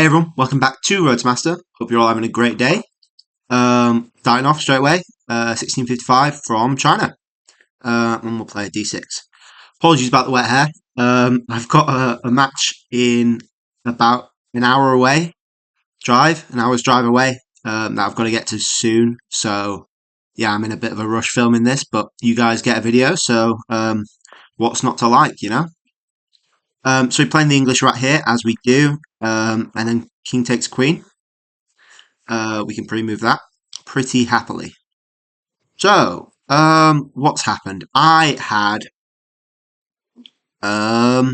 Hey everyone, welcome back to Master. Hope you're all having a great day. Starting off straight away, 1655 from China. And we'll play D6. Apologies about the wet hair. I've got a match in about an hour's drive away, that I've got to get to soon. So, yeah, I'm in a bit of a rush filming this, but you guys get a video, so what's not to like, you know? So we're playing the English rat here, as we do, and then king takes queen. We can pre-move that pretty happily. So, what's happened? I had a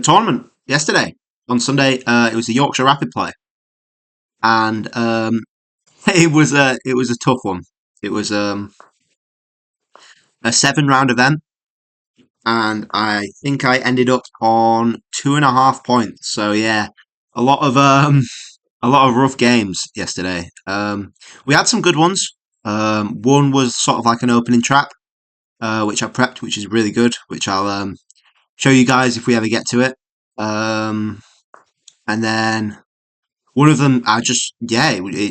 tournament yesterday. On Sunday, it was the Yorkshire Rapid Play, and it was a tough one. It was a 7-round event, and I think I ended up on 2.5 points. So yeah, a lot of rough games yesterday. We had some good ones. One was sort of like an opening trap, which I prepped, which is really good, which I'll show you guys if we ever get to it. And then one of them, it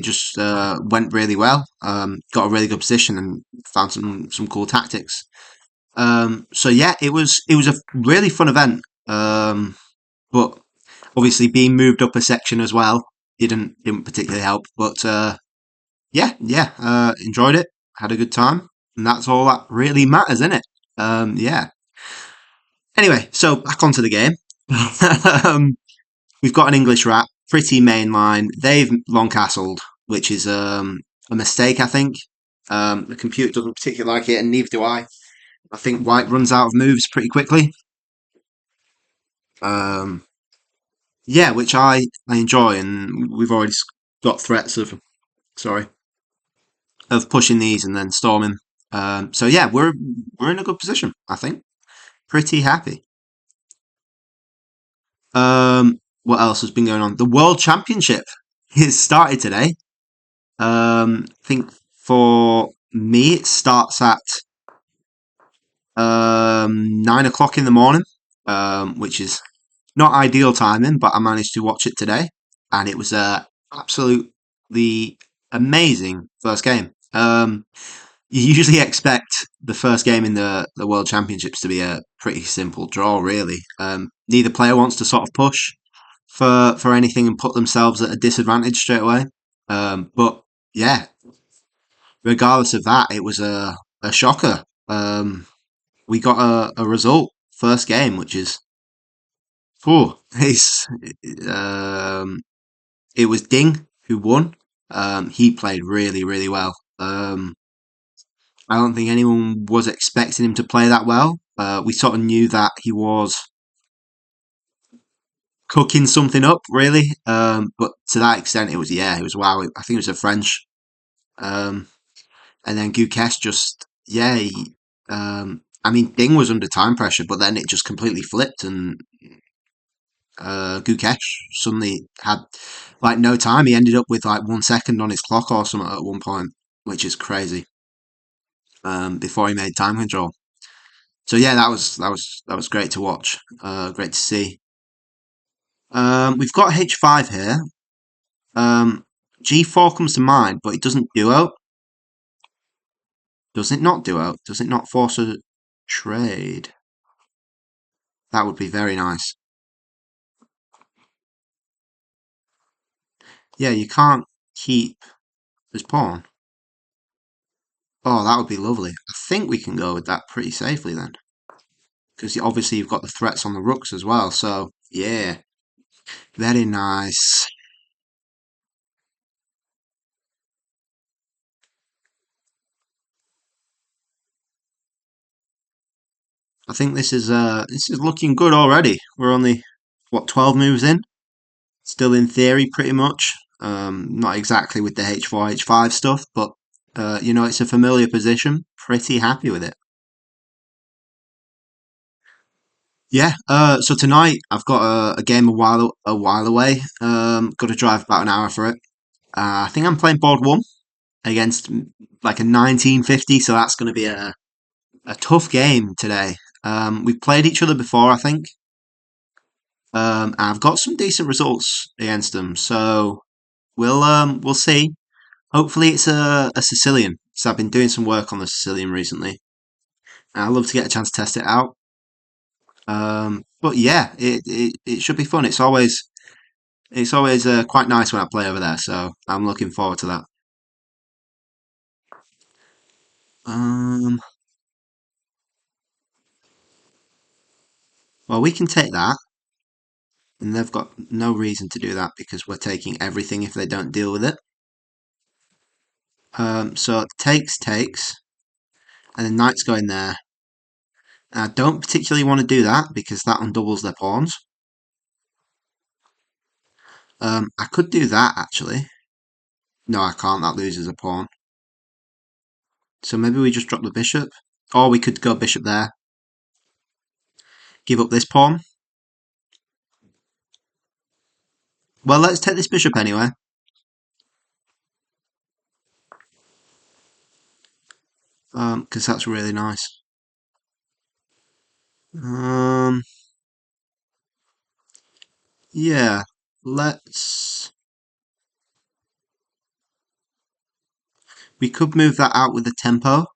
just went really well. Got a really good position and found some cool tactics. So yeah, it was a really fun event. But obviously being moved up a section as well didn't particularly help. But enjoyed it, had a good time, and that's all that really matters, isn't it? Yeah. Anyway, so back onto the game. We've got an English rat, pretty mainline. They've long castled, which is a mistake, I think. The computer doesn't particularly like it, and neither do I. I think white runs out of moves pretty quickly. Yeah, which I enjoy, and we've already got threats of pushing these and then storming. So yeah, we're in a good position, I think. Pretty happy. What else has been going on? The World Championship has started today. I think for me it starts at 9 o'clock in the morning, which is not ideal timing, but I managed to watch it today, and it was absolutely amazing first game. You usually expect the first game in the World Championships to be a pretty simple draw, really. Neither player wants to sort of push for anything and put themselves at a disadvantage straight away. But yeah, regardless of that, it was a shocker. We got a result first game, which is it was Ding who won. He played really, really well. I don't think anyone was expecting him to play that well. We sort of knew that he was cooking something up, really. But to that extent, it was wow. I think it was a French. And then Gukesh I mean, Ding was under time pressure, but then it just completely flipped, and Gukesh suddenly had like no time. He ended up with like 1 second on his clock or something at one point, which is crazy. Before he made time control. So yeah, that was great to watch. Great to see. We've got H5 here. G4 comes to mind, but it doesn't duo. Does it not duo? Does it not force a trade? That would be very nice. Yeah, you can't keep his pawn. Oh, that would be lovely. I think we can go with that pretty safely then. Because obviously you've got the threats on the rooks as well, so yeah. Very nice. I think this is looking good already. We're only 12 moves in. Still in theory, pretty much. Not exactly with the H4, H5 stuff, but it's a familiar position. Pretty happy with it. Yeah. So tonight I've got a game a while away. Got to drive about an hour for it. I think I'm playing board one against like a 1950, so that's going to be a tough game today. We've played each other before, I think. I've got some decent results against them, so we'll see. Hopefully, it's a Sicilian. So I've been doing some work on the Sicilian recently. I'd love to get a chance to test it out. But yeah, it should be fun. It's always quite nice when I play over there, so I'm looking forward to that. Um, well, we can take that, and they've got no reason to do that because we're taking everything if they don't deal with it. So takes, and then knight's going there. And I don't particularly want to do that because that undoubles their pawns. I could do that actually. No, I can't. That loses a pawn. So maybe we just drop the bishop, or we could go bishop there, give up this pawn. Well, let's take this bishop anyway. Because that's really nice. Um, yeah, let's. We could move that out with the tempo.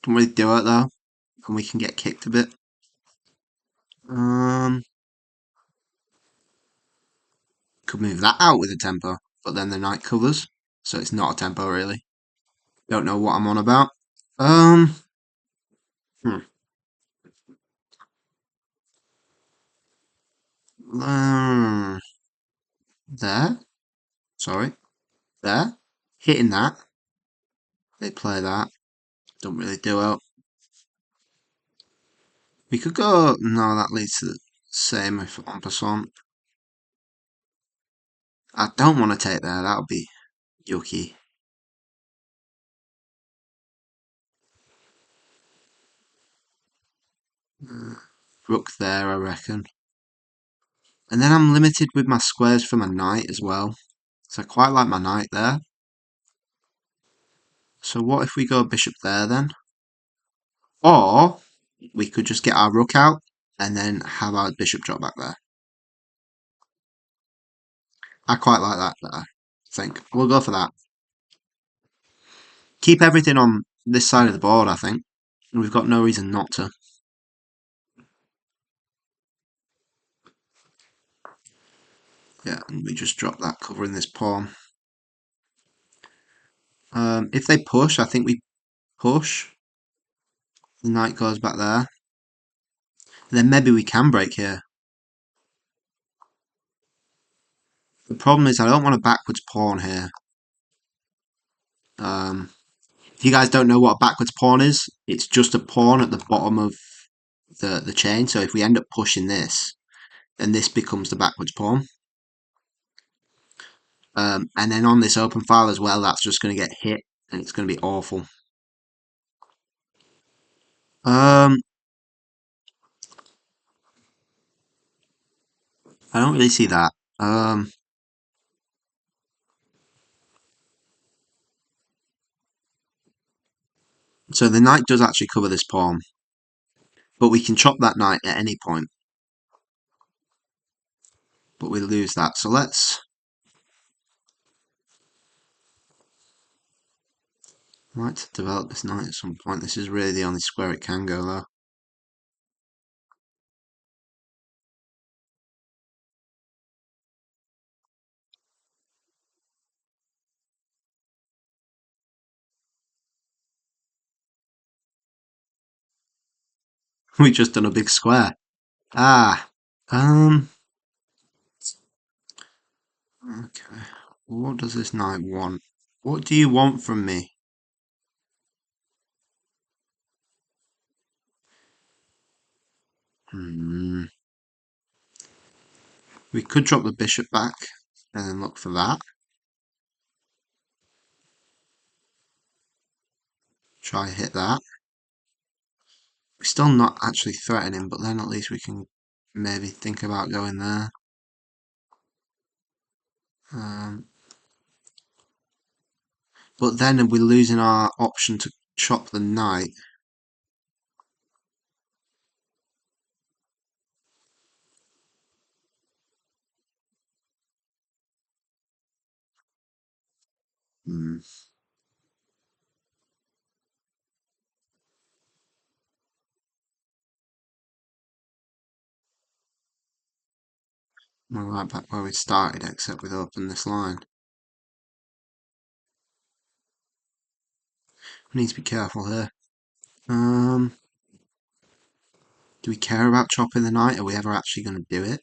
Don't really do it though, and we can get kicked a bit. Um, could move that out with the tempo, but then the knight covers, so it's not a tempo really. Don't know what I'm on about. Um, hmm. There. Sorry, there. Hitting that. They play that. Don't really do it. We could go. No, that leads to the same if en passant. I don't want to take there. That would be yucky. Uh, Rook there, I reckon. And then I'm limited with my squares for my knight as well. So I quite like my knight there. So what if we go bishop there then? Or we could just get our rook out and then have our bishop drop back there. I quite like that better. I think. We'll go for that. Keep everything on this side of the board, I think. We've got no reason not to. Yeah, and we just drop that covering this pawn. If they push, I think we push. The knight goes back there. And then maybe we can break here. The problem is I don't want a backwards pawn here. If you guys don't know what a backwards pawn is, it's just a pawn at the bottom of the chain. So if we end up pushing this, then this becomes the backwards pawn. And then on this open file as well, that's just going to get hit and it's going to be awful. I don't really see that. So the knight does actually cover this pawn, but we can chop that knight at any point. But we lose that. So let's. I'd like to develop this knight at some point. This is really the only square it can go though. We just done a big square. Ah. Um. Okay. What does this knight want? What do you want from me? Hmm. We could drop the bishop back and then look for that. Try hit that. We're still not actually threatening, but then at least we can maybe think about going there. Um, but then we're losing our option to chop the knight. Hmm. We're right back where we started, except we've opened this line. We need to be careful here. Um, do we care about chopping the knight? Are we ever actually going to do it?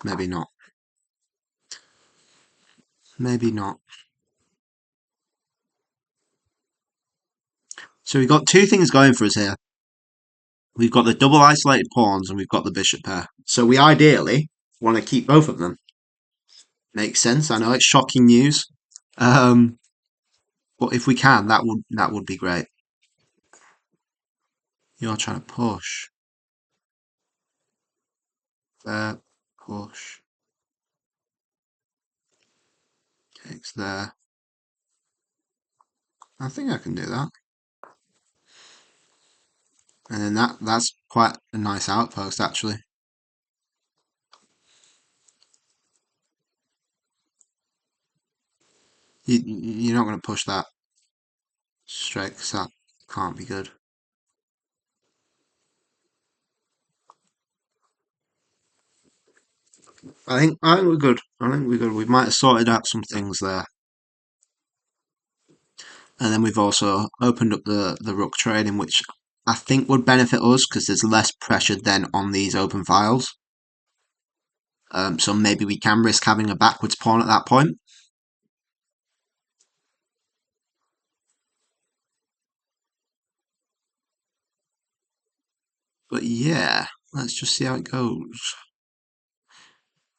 Maybe not. Maybe not. So we've got two things going for us here. We've got the double isolated pawns and we've got the bishop pair. So we ideally want to keep both of them. Makes sense. I know it's shocking news. Um, but if we can, that would be great. You're trying to push. There, push. Takes there. I think I can do that. And then that's quite a nice outpost actually. You're not going to push that straight because that can't be good. I think we're good. I think we're good. We might have sorted out some things there. And then we've also opened up the rook trading, which I think would benefit us because there's less pressure then on these open files. So maybe we can risk having a backwards pawn at that point. But yeah, let's just see how it goes.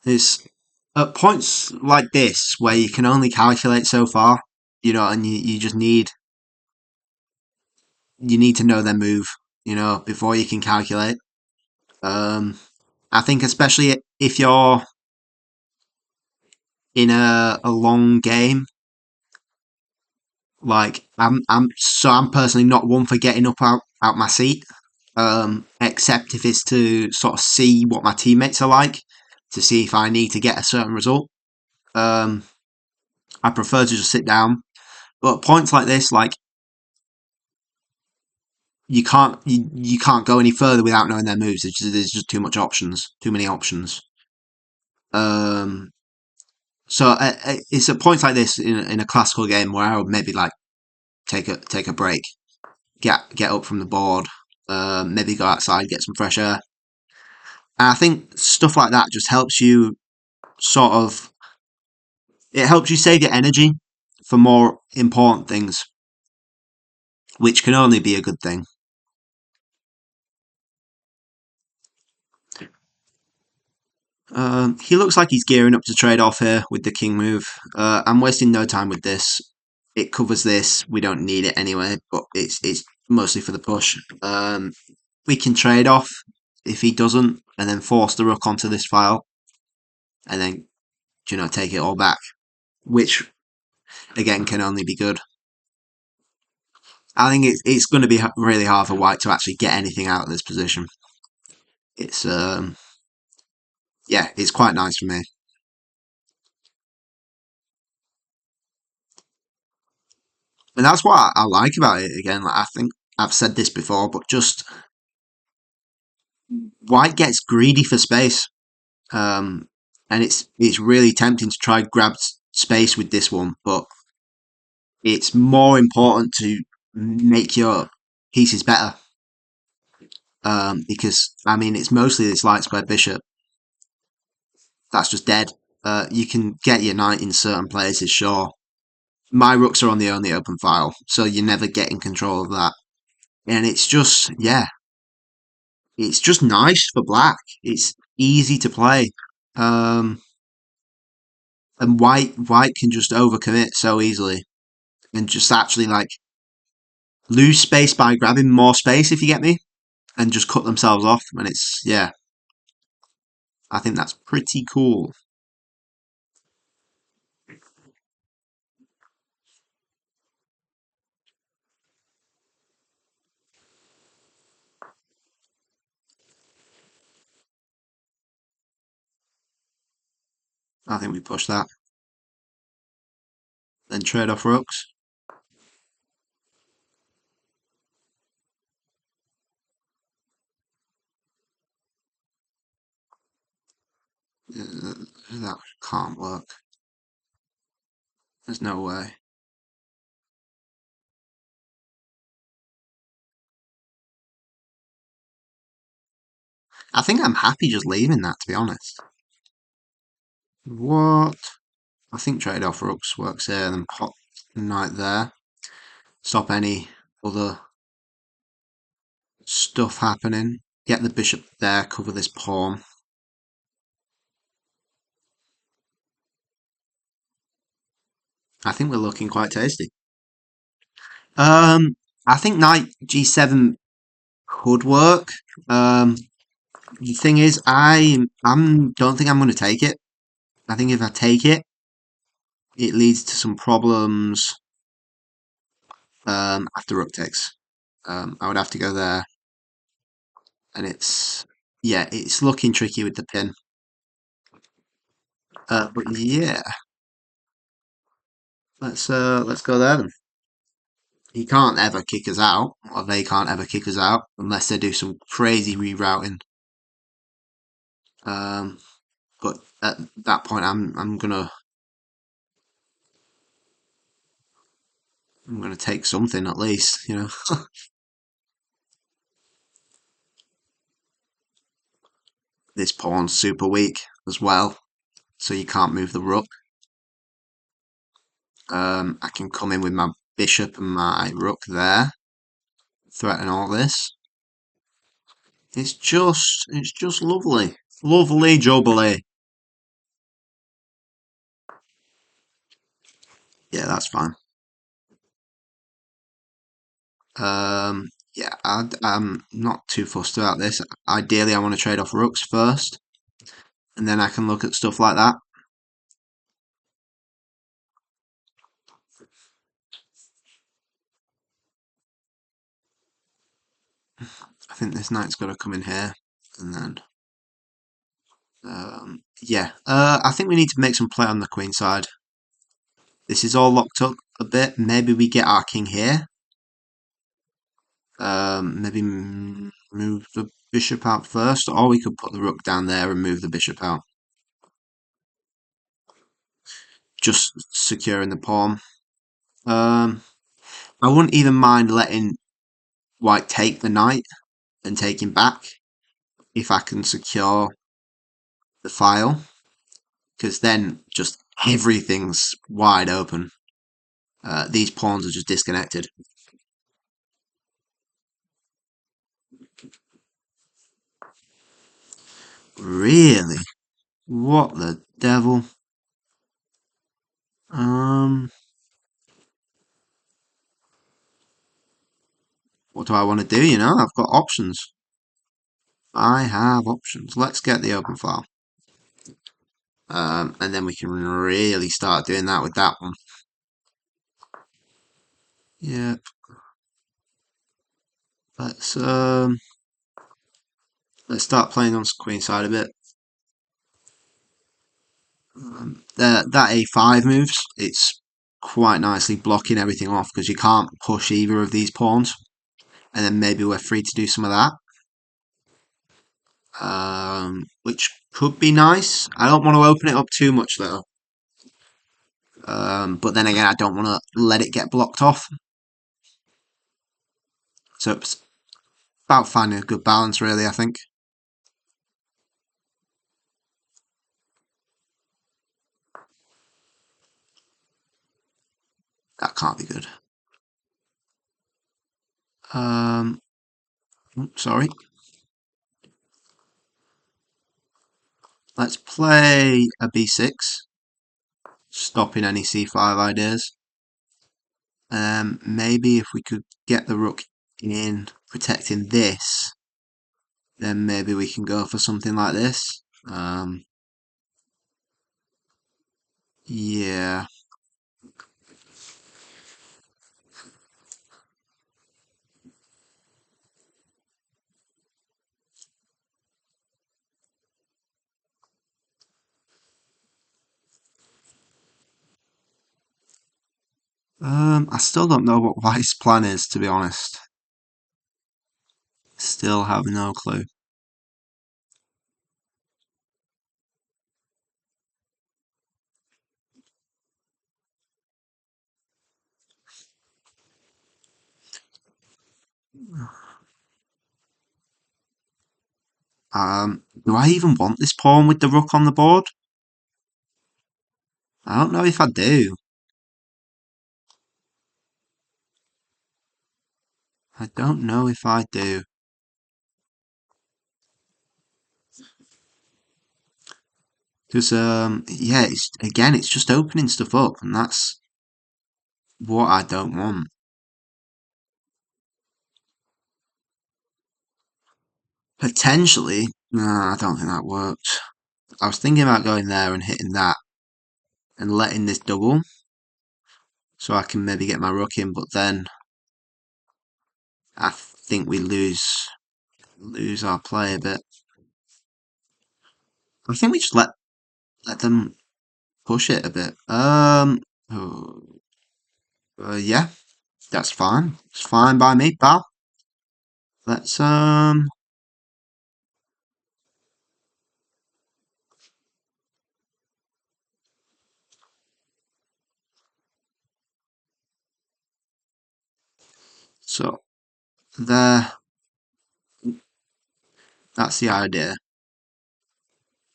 It's at points like this where you can only calculate so far, and you just need to know their move, before you can calculate. I think especially if you're in a long game, like I'm personally not one for getting up out my seat, except if it's to sort of see what my teammates are like, to see if I need to get a certain result. Um, I prefer to just sit down. But points like this, like you can't go any further without knowing their moves. There's just too much options, too many options. Um, so it's at points like this in a classical game where I would maybe like take a break, get up from the board, maybe go outside, get some fresh air. And I think stuff like that just helps you sort of it helps you save your energy for more important things, which can only be a good thing. He looks like he's gearing up to trade off here with the king move. I'm wasting no time with this. It covers this. We don't need it anyway, but it's mostly for the push. We can trade off if he doesn't, and then force the rook onto this file, and then take it all back, which again can only be good. I think it's going to be really hard for White to actually get anything out of this position. It's yeah, it's quite nice for me. And that's what I like about it. Again, like I think I've said this before, but just White gets greedy for space, and it's really tempting to try grab space with this one, but it's more important to make your pieces better. Because I mean, it's mostly this light square bishop that's just dead. You can get your knight in certain places, sure. My rooks are on the only open file, so you never get in control of that. And it's just, yeah, it's just nice for black. It's easy to play. Um, and white can just overcommit so easily and just actually like lose space by grabbing more space, if you get me, and just cut themselves off. And it's, yeah, I think that's pretty cool. I think we push that. Then trade off rooks. That can't work. There's no way. I think I'm happy just leaving that, to be honest. What? I think trade off rooks works here, and then pop knight there. Stop any other stuff happening. Get the bishop there, cover this pawn. I think we're looking quite tasty. Um, I think knight g7 could work. Um, the thing is, I don't think I'm going to take it. I think if I take it, it leads to some problems after rook takes. I would have to go there, and yeah, it's looking tricky with the pin. But yeah, let's go there then. He can't ever kick us out, or they can't ever kick us out unless they do some crazy rerouting. Um, but at that point, I'm gonna take something at least, you know. This pawn's super weak as well, so you can't move the rook. I can come in with my bishop and my rook there, threaten all this. It's just lovely, lovely jubilee. Yeah, that's fine. Yeah, I'm not too fussed about this. Ideally, I want to trade off rooks first, and then I can look at stuff like that. I think this knight's got to come in here, and then yeah. I think we need to make some play on the queen side. This is all locked up a bit. Maybe we get our king here. Maybe move the bishop out first, or we could put the rook down there and move the bishop out. Just securing the pawn. Um, I wouldn't even mind letting white take the knight and take him back if I can secure the file, because then just everything's wide open. These pawns are just disconnected. Really? What the devil? Um, what do I want to do? You know, I've got options. I have options. Let's get the open file. And then we can really start doing that with that one. Yeah. Let's um let's start playing on queen side a bit. That a5 moves. It's quite nicely blocking everything off because you can't push either of these pawns. And then maybe we're free to do some of that. Which could be nice. I don't want to open it up too much though. But then again, I don't want to let it get blocked off. So it's about finding a good balance, really, I think. That can't be good. Um, sorry. Let's play a b6, stopping any c5 ideas. Maybe if we could get the rook in, protecting this, then maybe we can go for something like this. Yeah. I still don't know what White's plan is, to be honest. Still have no clue. Do I even want this pawn with the rook on the board? I don't know if I do. I don't know if I do. Because, yeah, it's just opening stuff up, and that's what I don't want. Potentially, nah, I don't think that works. I was thinking about going there and hitting that and letting this double so I can maybe get my rook in, but then I think we lose our play a bit. I think we just let them push it a bit. Oh, yeah, that's fine. It's fine by me, pal. Let's so there. That's the idea.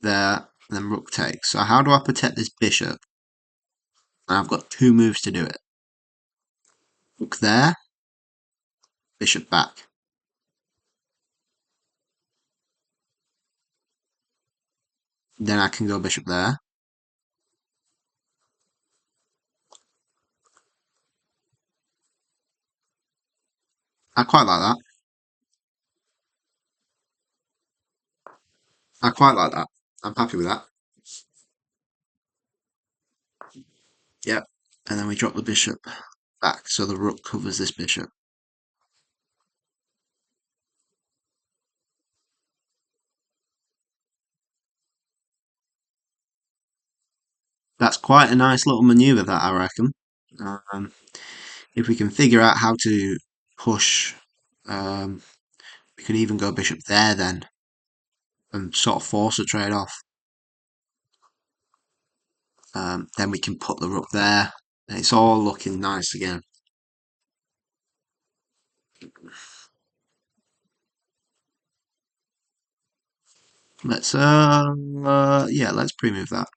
There, and then rook takes. So how do I protect this bishop? And I've got two moves to do it. Rook there, bishop back. Then I can go bishop there. I quite like that. I quite like that. I'm happy with that. Yep. And then we drop the bishop back, so the rook covers this bishop. That's quite a nice little manoeuvre, that I reckon. Um, if we can figure out how to push, um, we could even go bishop there then, and sort of force a trade off. Then we can put the rook there. And it's all looking nice again. Let's yeah, let's pre-move that.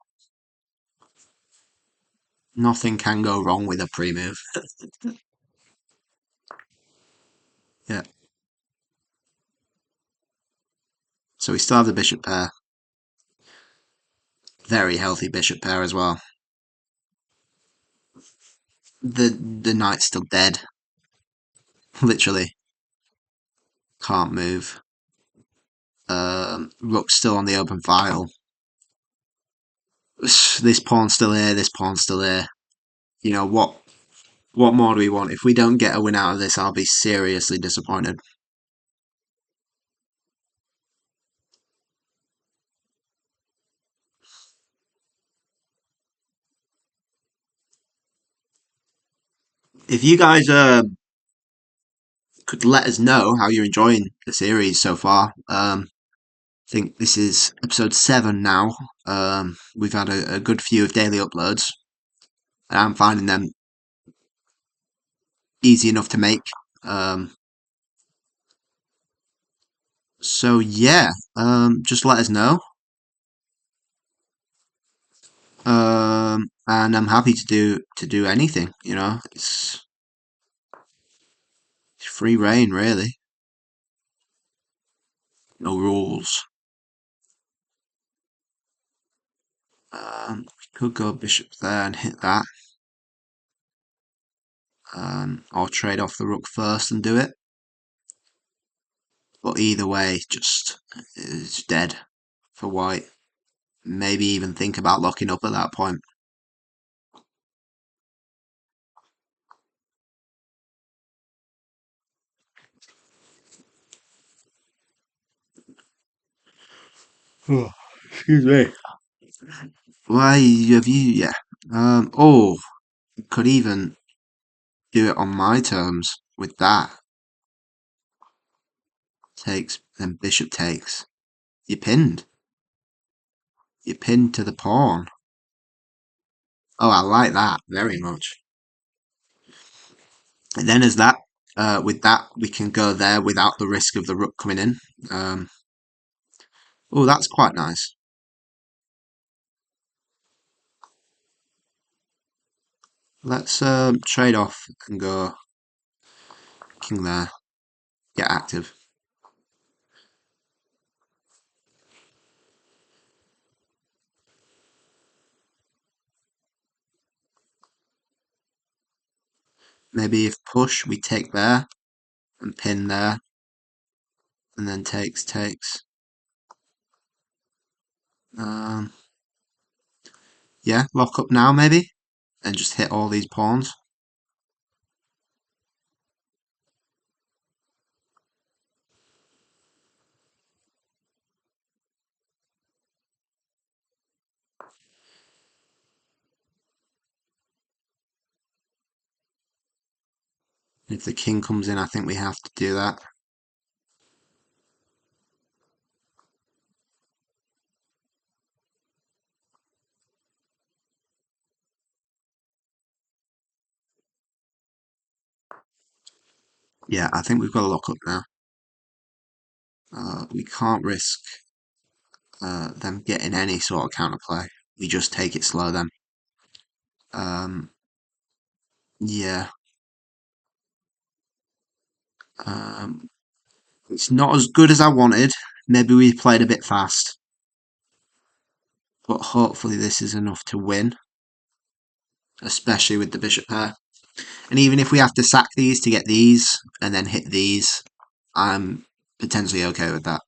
Nothing can go wrong with a pre-move. Yeah. So we still have the bishop pair. Very healthy bishop pair as well. The knight's still dead. Literally can't move. Rook's still on the open file. This pawn's still here. This pawn's still here. You know what? What more do we want? If we don't get a win out of this, I'll be seriously disappointed. If you guys could let us know how you're enjoying the series so far. I think this is episode 7 now. We've had a good few of daily uploads, and I'm finding them easy enough to make. Um, so yeah, just let us know. And I'm happy to do anything. You know, it's free reign really. No rules. Could go bishop there and hit that. Or trade off the rook first and do it. But either way, just it's dead for white. Maybe even think about locking up at that point. Oh, excuse me. Why have you? Yeah. Oh, could even. do it on my terms with that. Takes, then bishop takes. You're pinned. You're pinned to the pawn. Oh, I like that very much. And then as that, with that, we can go there without the risk of the rook coming in. Um, oh, that's quite nice. Let's trade off and go king there. Get active. Maybe if push, we take there and pin there, and then takes. Um, yeah, lock up now maybe, and just hit all these pawns. If the king comes in, I think we have to do that. Yeah, I think we've got to lock up now. We can't risk them getting any sort of counterplay. We just take it slow then. Um, yeah. Um, it's not as good as I wanted. Maybe we played a bit fast, but hopefully this is enough to win, especially with the bishop pair. And even if we have to sack these to get these and then hit these, I'm potentially okay with that.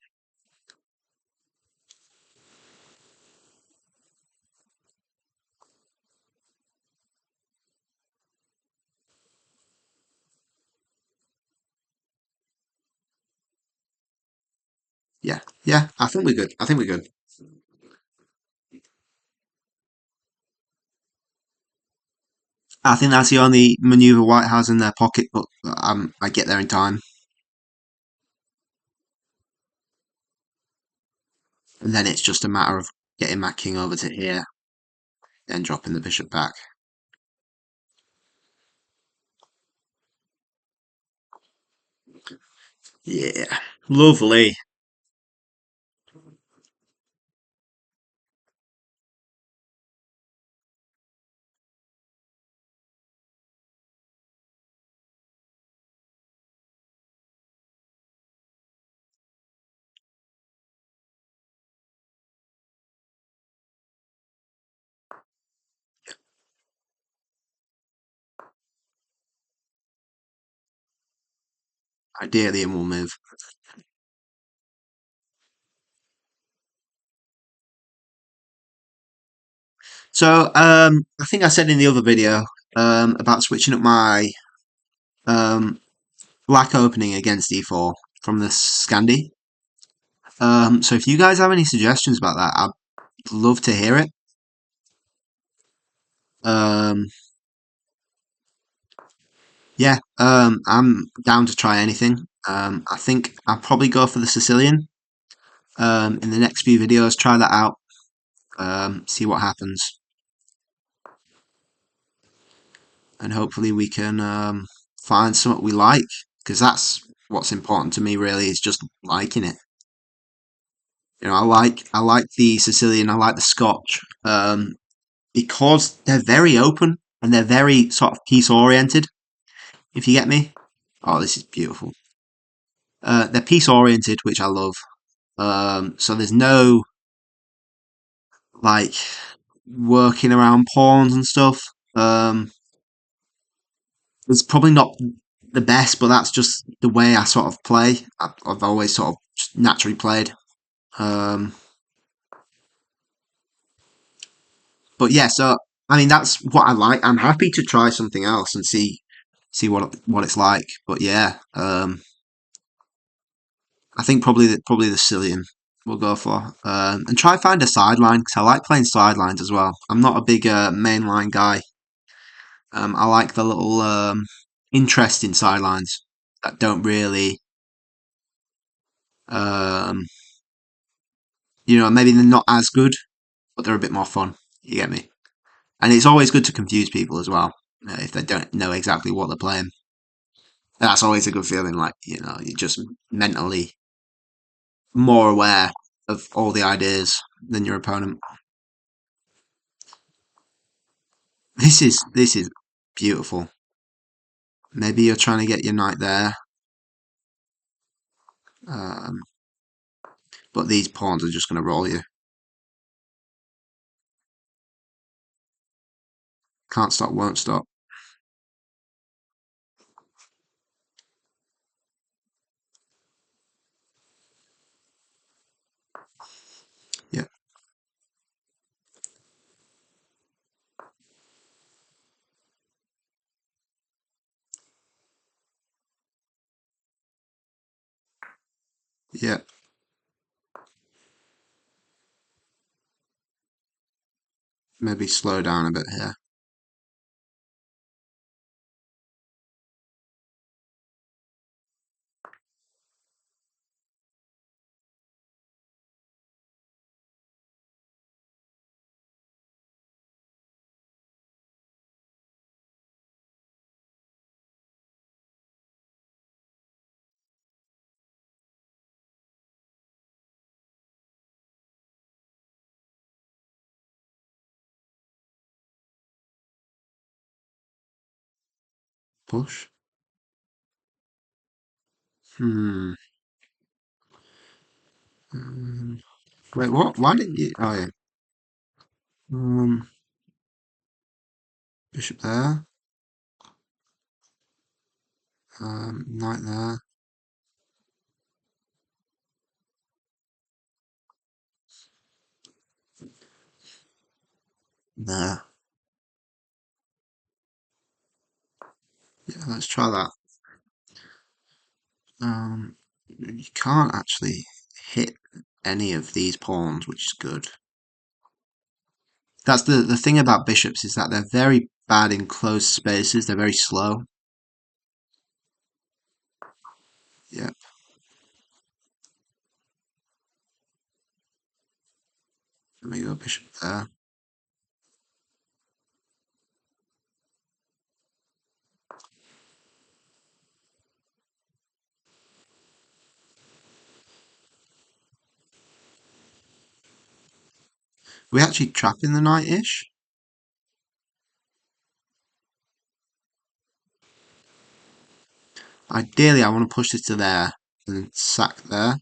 Yeah, yeah, I think we're good. I think we're good. I think that's the only maneuver White has in their pocket, but I get there in time. And then it's just a matter of getting my king over to here, then dropping the bishop back. Yeah, lovely. Ideally, and we'll move. So, I think I said in the other video about switching up my um, black opening against e4 from the Scandi. So if you guys have any suggestions about that, I'd love to hear it. Um, yeah, I'm down to try anything. I think I'll probably go for the Sicilian. In the next few videos, try that out. See what happens, and hopefully we can find something we like, because that's what's important to me. Really, is just liking it. You know, I like the Sicilian. I like the Scotch because they're very open and they're very sort of piece oriented. If you get me. Oh, this is beautiful. They're piece oriented, which I love. So there's no like working around pawns and stuff. It's probably not the best, but that's just the way I sort of play. I've always sort of just naturally played. Um, but yeah, so I mean that's what I like. I'm happy to try something else and see what it's like. But yeah, I think probably the Cillian we'll go for, and try find a sideline because I like playing sidelines as well. I'm not a big mainline guy. I like the little interesting sidelines that don't really, um, maybe they're not as good, but they're a bit more fun. You get me? And it's always good to confuse people as well if they don't know exactly what they're playing. That's always a good feeling. Like you're just mentally more aware of all the ideas than your opponent. This is beautiful. Maybe you're trying to get your knight there, um, but these pawns are just going to roll you. Can't stop, won't stop. Yeah, yeah, maybe slow down a bit here. Push. Hmm. Um, wait, what? Why didn't you? Oh yeah. Um, bishop there. Knight there. There. Yeah, let's try that. You can't actually hit any of these pawns, which is good. That's the thing about bishops is that they're very bad in closed spaces. They're very slow. Yeah, let me go bishop there. We actually trapping the knight-ish. Ideally, I want to push this to there and sack there.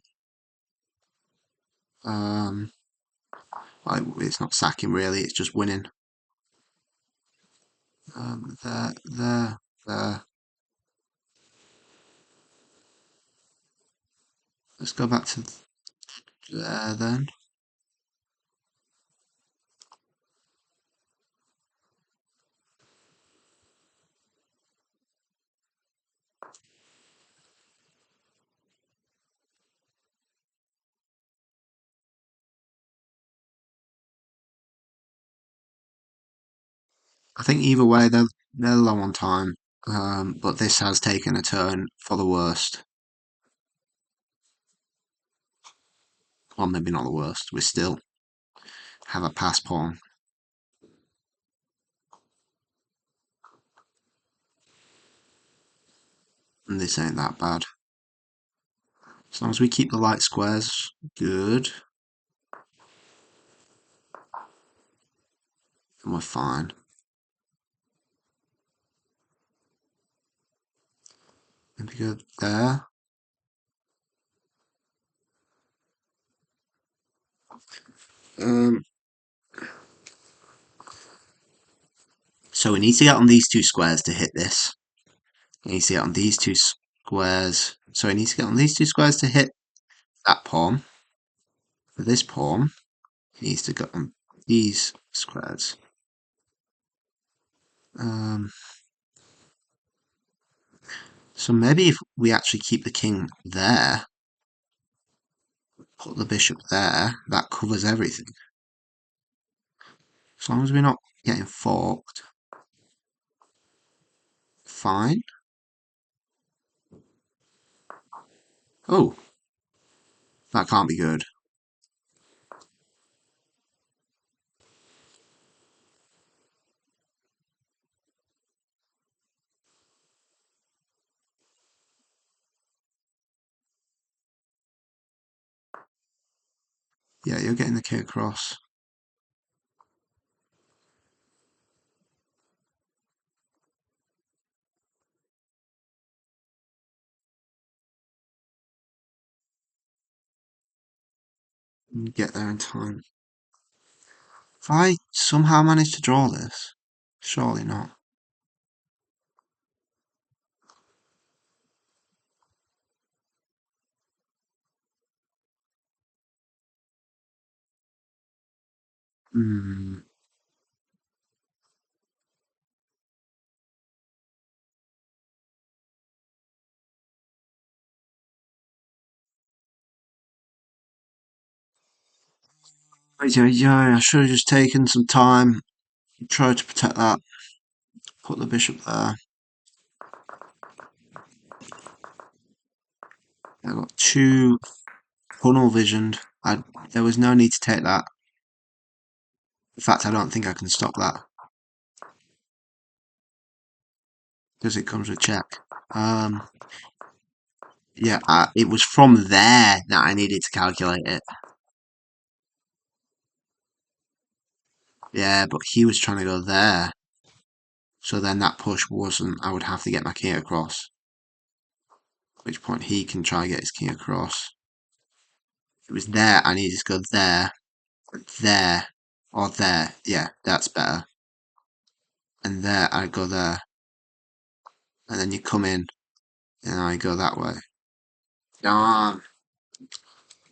Um, it's not sacking really. It's just winning. There. Let's go back to there then. I think either way, they're low on time. But this has taken a turn for the worst. Or maybe not the worst. We still have a pass pawn. And this ain't that bad. As long as we keep the light squares good, then we're fine. Maybe go there. Um, so we need to get on these two squares to hit this. We need to get on these two squares. So we need to get on these two squares to hit that pawn. For this pawn, he needs to get on these squares. Um, so maybe if we actually keep the king there, put the bishop there, that covers everything. As long as we're not getting forked, fine. Oh, that can't be good. Yeah, you're getting the king across. You get there in time. If I somehow manage to draw this, surely not. Hmm. Yeah, I should have just taken some time, tried to protect that, put the bishop there. I got too tunnel visioned. There was no need to take that. In fact, I don't think I can stop that because it comes with check. Um, yeah, it was from there that I needed to calculate it. Yeah, but he was trying to go there. So then that push wasn't, I would have to get my king across. At which point he can try and get his king across. If it was there, I needed to go there, or there. Yeah, that's better. And there, I go there. And then you come in, and I go that way. Darn.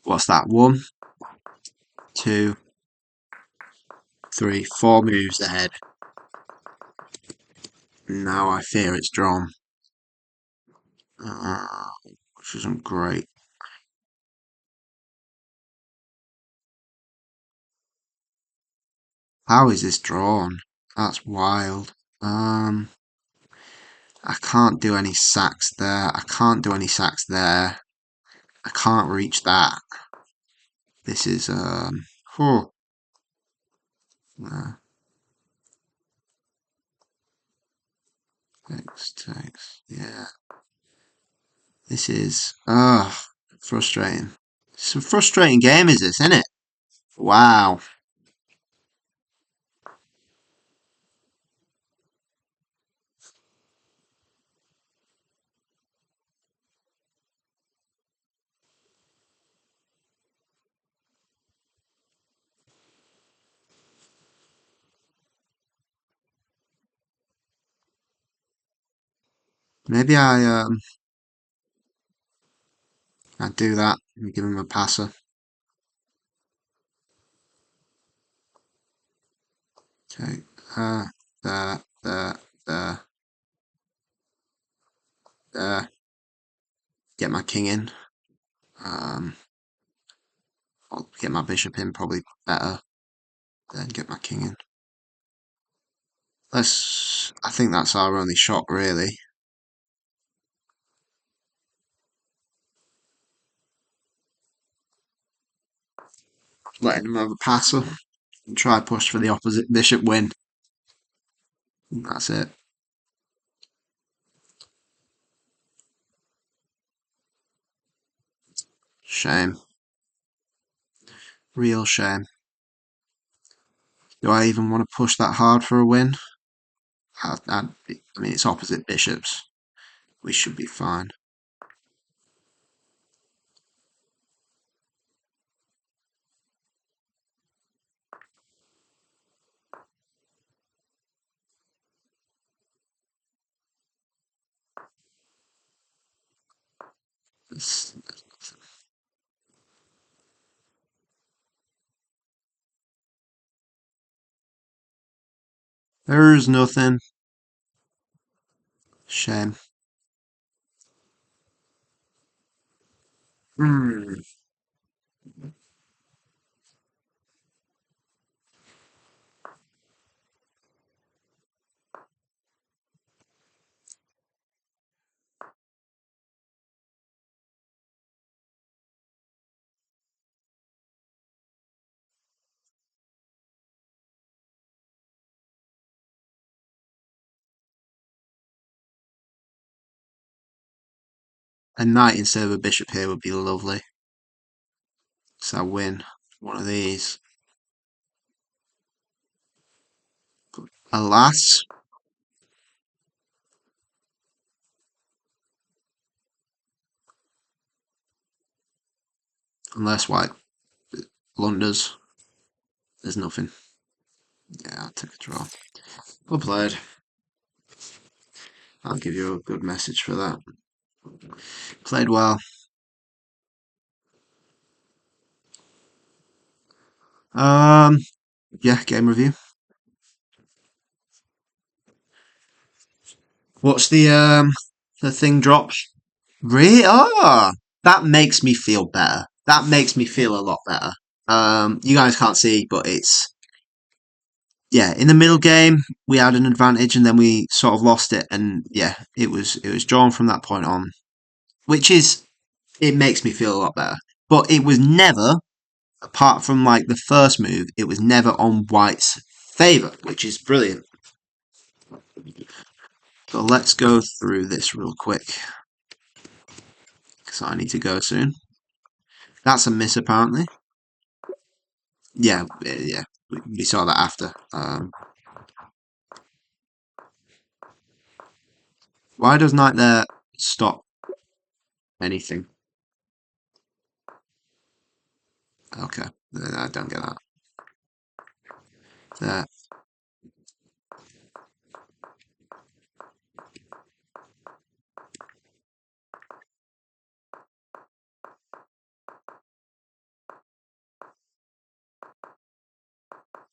What's that? One, two, three, four moves ahead. Now I fear it's drawn. Uh, which isn't great. How is this drawn? That's wild. Um, I can't do any sacks there. I can't do any sacks there. I can't reach that. This is oh, uh, takes. Yeah, this is frustrating. It's a frustrating game, is this, isn't it? Wow. Maybe I do that and give him a passer. Okay. Uh, there, there, there, there. Get my king in. Um, I'll get my bishop in probably better. Then get my king in. I think that's our only shot, really. Letting him have a passer and try push for the opposite bishop win. That's it. Shame. Real shame. Do I even want to push that hard for a win? I mean, it's opposite bishops. We should be fine. It's, there's nothing. Shame. Hmm. A knight instead of a bishop here would be lovely. So I win one of these. Alas, unless white blunders, there's nothing. Yeah, I'll take a draw. Well played. I'll give you a good message for that. Played well. Um, yeah, game review. What's the thing drop? Really? Oh, that makes me feel better. That makes me feel a lot better. You guys can't see, but it's yeah. In the middle game, we had an advantage, and then we sort of lost it, and yeah, it was drawn from that point on, which is it makes me feel a lot better. But it was never, apart from like the first move, it was never on White's favour, which is brilliant. So let's go through this real quick because I need to go soon. That's a miss apparently. Yeah. We saw that after. Why does Knight there stop anything? Okay, I don't get that. There.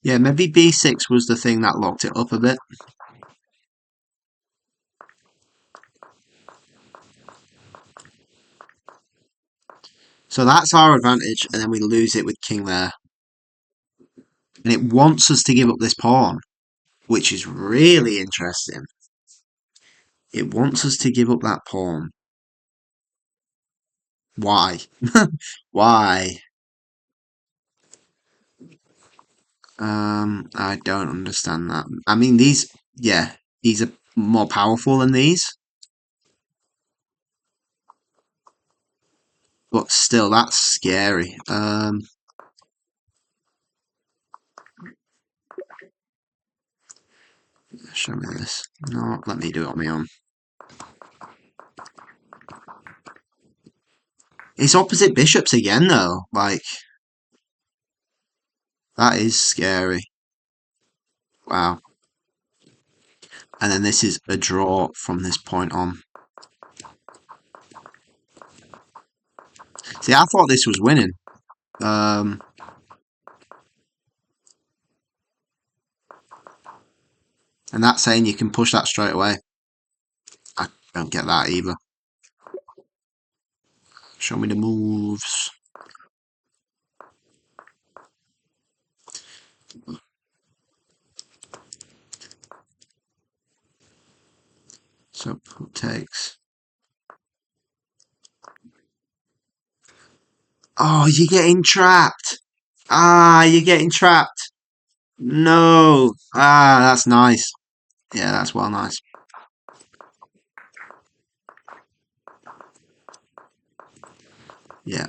Yeah, maybe B6 was the thing that locked it up a bit. So that's our advantage, and then we lose it with King there. And it wants us to give up this pawn, which is really interesting. It wants us to give up that pawn. Why? Why? I don't understand that. I mean, these are more powerful than these, but still, that's scary. Show me this. No, let me do it on my own. It's opposite bishops again, though. Like, that is scary. Wow. And then this is a draw from this point on. See, I thought this was winning. Um, and that's saying you can push that straight away. I don't get that either. Show me the moves. So takes. Oh, you're getting trapped. Ah, you're getting trapped. No. Ah, that's nice. Yeah, that's well nice. Yeah.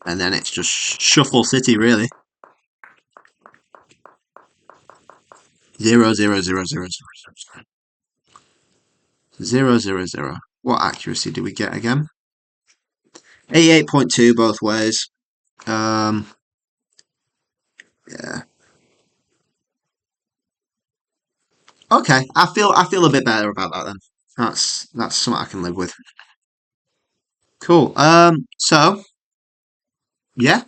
And then it's just shuffle city, really. 0, 0, 0, 0, 0, 0, 0, 0. What accuracy do we get again? 88.2 both ways. Um, yeah. Okay, I feel a bit better about that then. That's something I can live with. Cool. So yeah.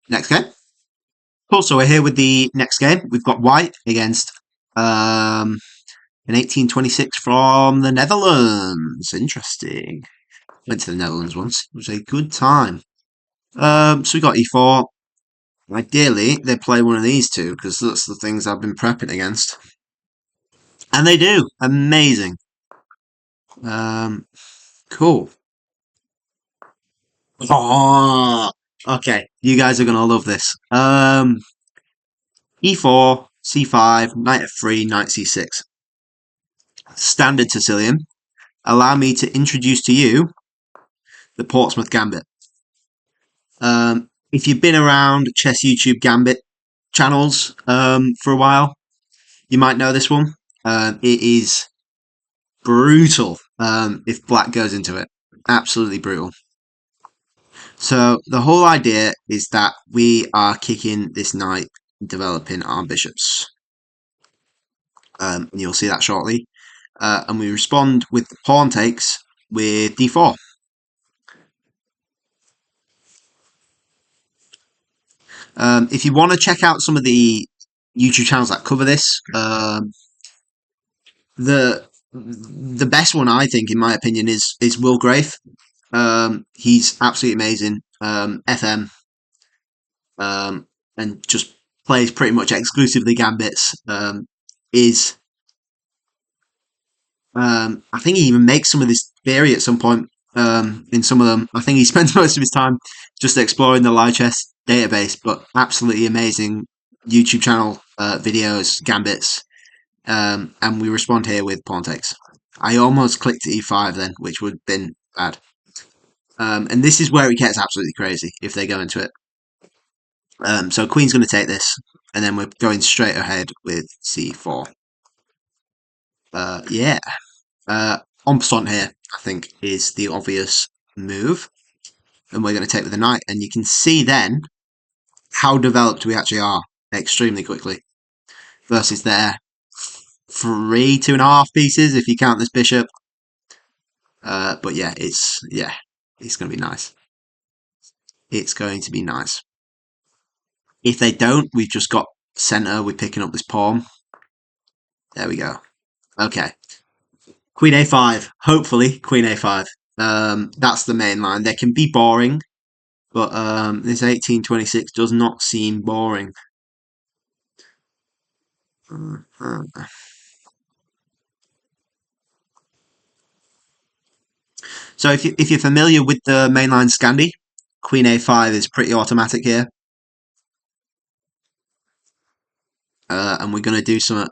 Next game. Cool. So we're here with the next game. We've got White against an 1826 from the Netherlands. Interesting. Went to the Netherlands once. It was a good time. So we got E4. Ideally, they play one of these two because that's the things I've been prepping against, and they do. Amazing. Um, cool. Oh, okay. You guys are gonna love this. E4, C5, knight F3, knight C6. Standard Sicilian. allow me to introduce to you the Portsmouth gambit. If you've been around chess YouTube gambit channels for a while, you might know this one. It is brutal if black goes into it. Absolutely brutal. So the whole idea is that we are kicking this knight, developing our bishops. And you'll see that shortly. And we respond with the pawn takes with d4. If you want to check out some of the YouTube channels that cover this, the best one I think, in my opinion, is Will Grafe. He's absolutely amazing. FM, and just plays pretty much exclusively gambits. Is I think he even makes some of this theory at some point. In some of them, I think he spends most of his time just exploring the Lichess database. But absolutely amazing YouTube channel videos, gambits, and we respond here with pawn takes. I almost clicked e5 then, which would have been bad. And this is where it gets absolutely crazy if they go into it. So queen's going to take this, and then we're going straight ahead with c4. Yeah. En passant here, I think, is the obvious move. And we're going to take with the knight. And you can see then how developed we actually are extremely quickly. Versus their 2.5 pieces, if you count this bishop. But yeah, it's going to be nice. It's going to be nice. If they don't, we've just got center. We're picking up this pawn. There we go. Okay. Queen a5. Hopefully, queen a5. That's the main line. They can be boring, but this 1826 does not seem boring. So if you're familiar with the mainline Scandi, queen a5 is pretty automatic here. And we're going to do something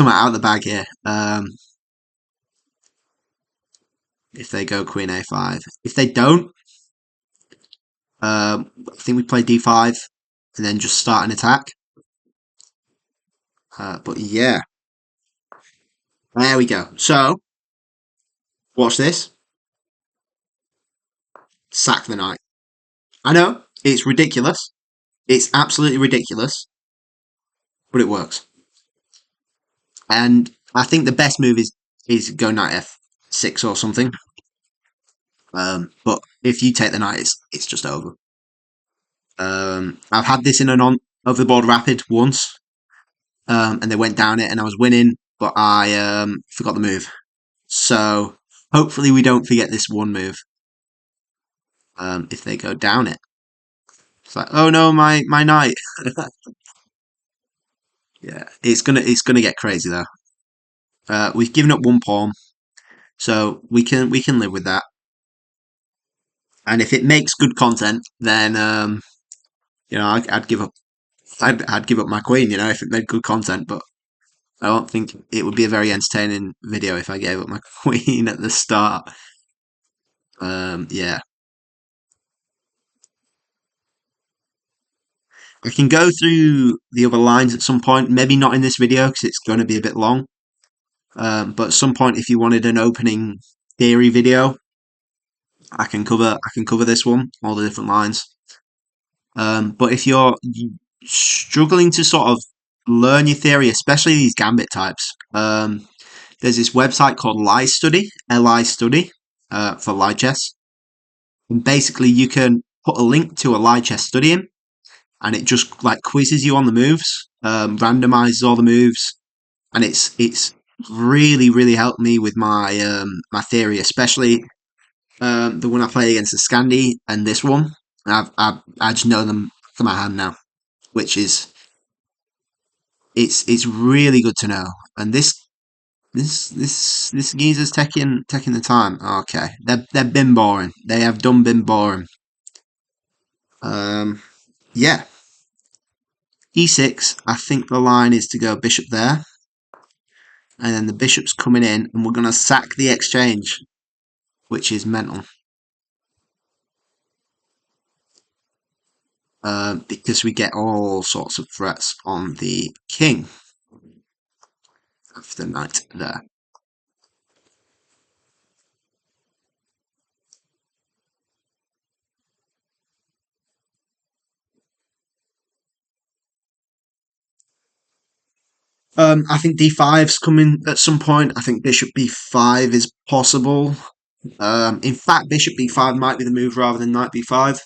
out of the bag here. If they go queen a5. If they don't, I think we play d5 and then just start an attack. But yeah. There we go. So, watch this. Sack the knight. I know, it's ridiculous. It's absolutely ridiculous. But it works. And I think the best move is go knight f6 or something. But if you take the knight, it's just over. I've had this in an over the board rapid once, and they went down it, and I was winning, but I forgot the move. So hopefully we don't forget this one move. If they go down it, it's like, oh no, my knight. Yeah, it's gonna get crazy though. We've given up one pawn, so we can live with that. And if it makes good content, then I'd give up. I'd give up my queen, if it made good content. But I don't think it would be a very entertaining video if I gave up my queen at the start. Yeah. I can go through the other lines at some point. Maybe not in this video because it's going to be a bit long. But at some point, if you wanted an opening theory video, I can cover this one, all the different lines. But if you're struggling to sort of learn your theory, especially these gambit types, there's this website called Lie Study, Li Study, for Lichess. And basically, you can put a link to a Lichess studying, and it just like quizzes you on the moves, randomizes all the moves, and it's really helped me with my my theory, especially the one I played against the Scandi and this one. I just know them to my hand now, which is it's really good to know. And this geezer's taking the time. Okay, they've been boring. They have done been boring. Yeah. E6. I think the line is to go bishop there. and then the bishop's coming in, and we're going to sack the exchange, which is mental. Because we get all sorts of threats on the king of the knight there. I think d5's coming at some point. I think bishop b5 is possible. In fact, bishop b5 might be the move rather than knight b5,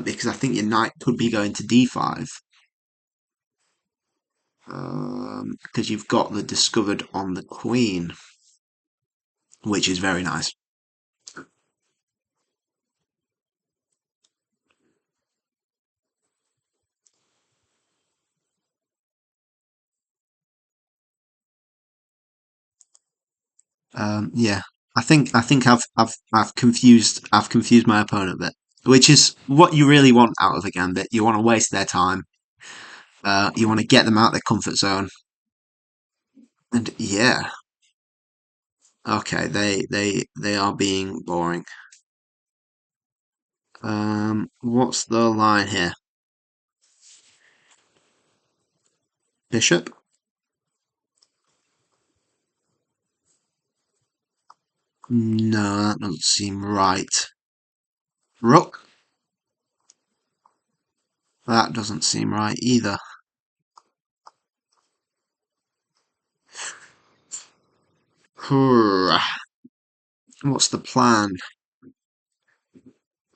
because I think your knight could be going to d5, because you've got the discovered on the queen, which is very nice. Yeah, I think I've confused my opponent a bit, which is what you really want out of a gambit. You want to waste their time. You want to get them out of their comfort zone. And yeah, okay, they are being boring. What's the line here? Bishop? No, that doesn't seem right. Rook? That doesn't seem right either. What's the plan?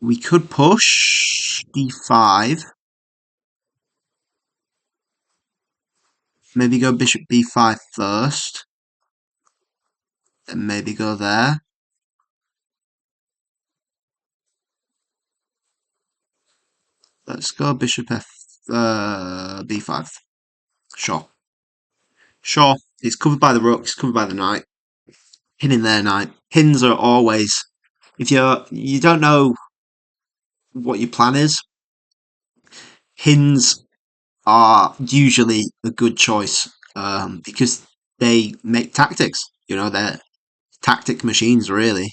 We could push d5. Maybe go bishop b5 first. Then maybe go there. Let's go bishop b5. Sure. Sure. It's covered by the rook. It's covered by the knight. Pinning their knight. Pins are always, if you don't know what your plan is, pins are usually a good choice, because they make tactics. They're tactic machines, really.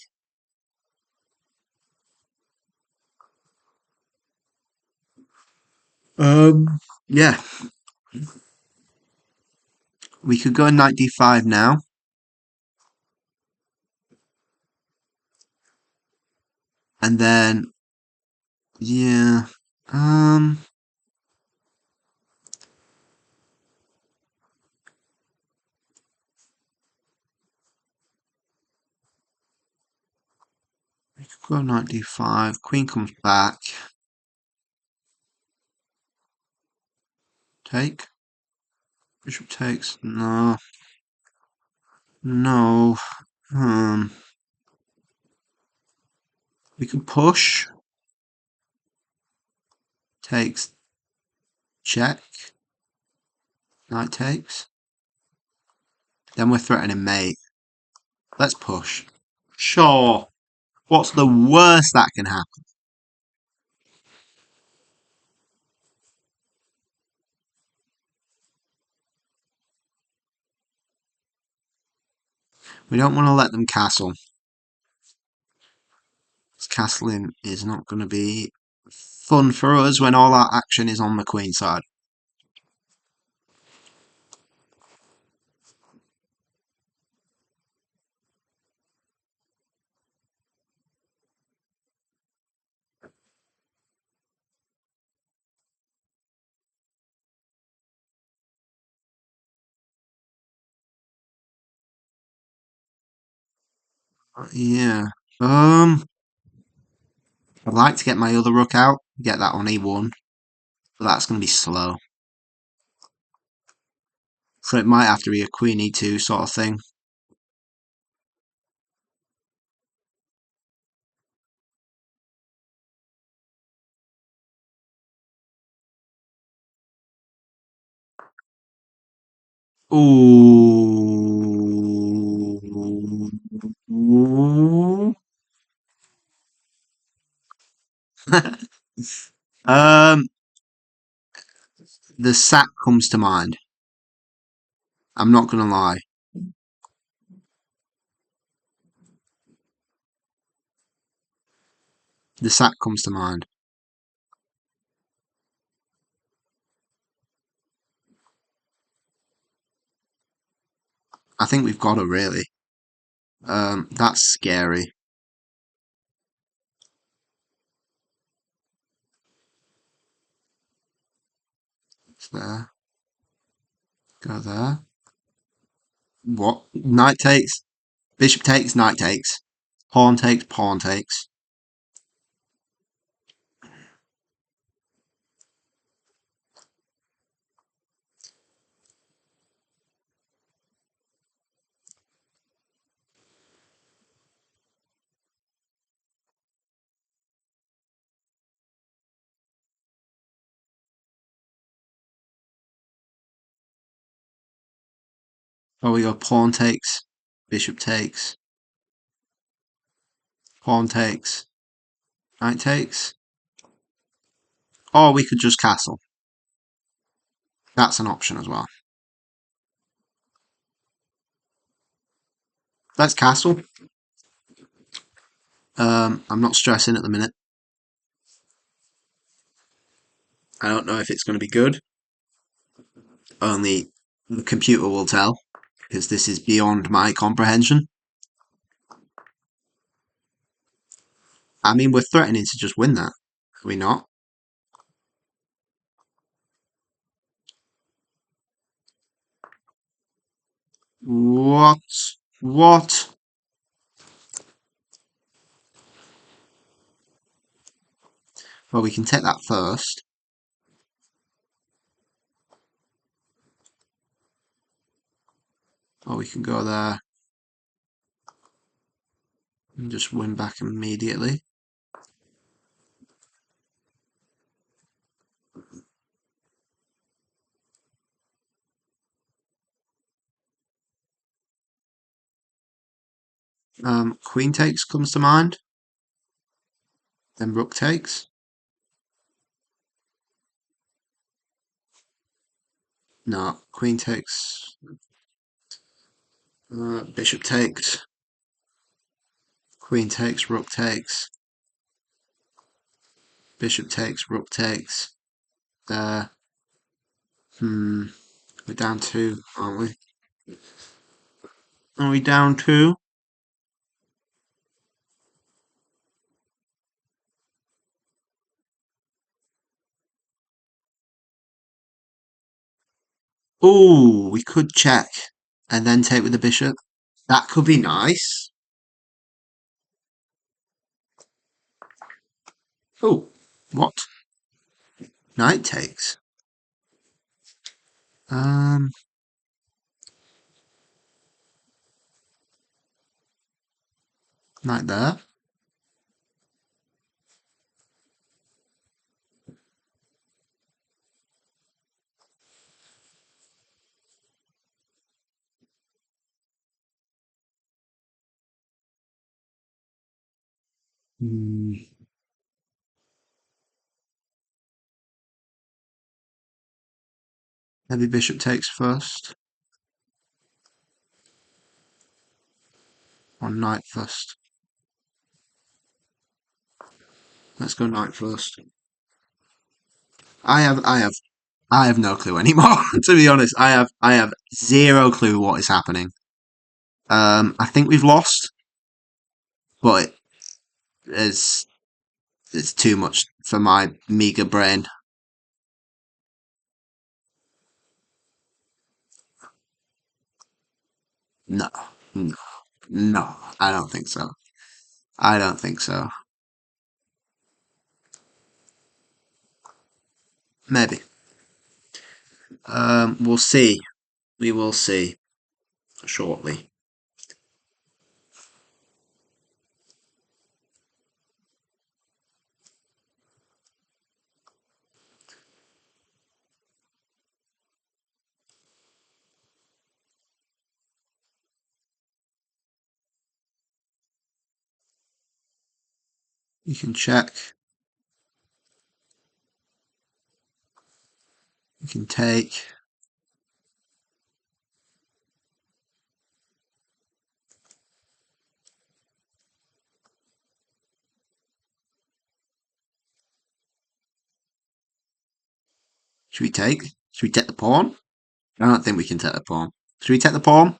Yeah, we could go knight d5 now, and then yeah, we could go knight d5. Queen comes back. Take. Bishop takes. No. No. Um, we can push. Takes. Check. Knight takes. Then we're threatening mate. Let's push. Sure. What's the worst that can happen? We don't want to let them castle. Castling is not going to be fun for us when all our action is on the queen side. Yeah. I'd like to get my other rook out, get that on e1, but that's going to be slow. So it might have to be a queen e2 sort of thing. Ooh. um, the sack comes to mind. I'm not gonna lie. The sack comes to mind. I think we've got to really. That's scary. It's there. Go there. What? Knight takes. Bishop takes. Knight takes. Pawn takes. Pawn takes. Oh, we go pawn takes. Bishop takes. Pawn takes. Knight takes. Or we could just castle. That's an option as well. Let's castle. I'm not stressing at the minute. I don't know if it's going to be good. Only the computer will tell, because this is beyond my comprehension. I mean, we're threatening to just win that. Are we not? What? What? Well, we can take that first. Or we can go there and just win back immediately. Queen takes comes to mind. Then rook takes. No, queen takes. Bishop takes. Queen takes, rook takes. Bishop takes, rook takes. There. We're down two, aren't we? Are we down two? Oh, we could check and then take with the bishop. That could be nice. Oh, what? Knight takes. Um, Knight there. Hmm, maybe bishop takes first. Or knight first. Let's go knight first. I have, I have, I have no clue anymore. To be honest, I have zero clue what is happening. I think we've lost, but it's it's too much for my meager brain. No, no, no, I don't think so. I don't think so. Maybe. We'll see. We will see shortly. You can check. You can take. Should we take? Should we take the pawn? I don't think we can take the pawn. Should we take the pawn?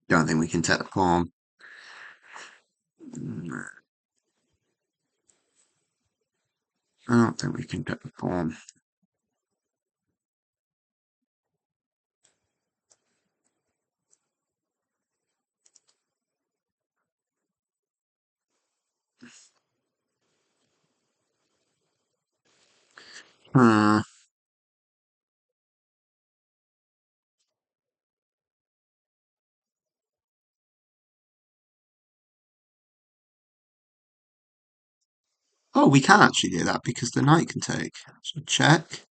Don't think we can take the pawn. I don't think we can take the pawn. Uh, oh, we can actually do that because the knight can take. So check.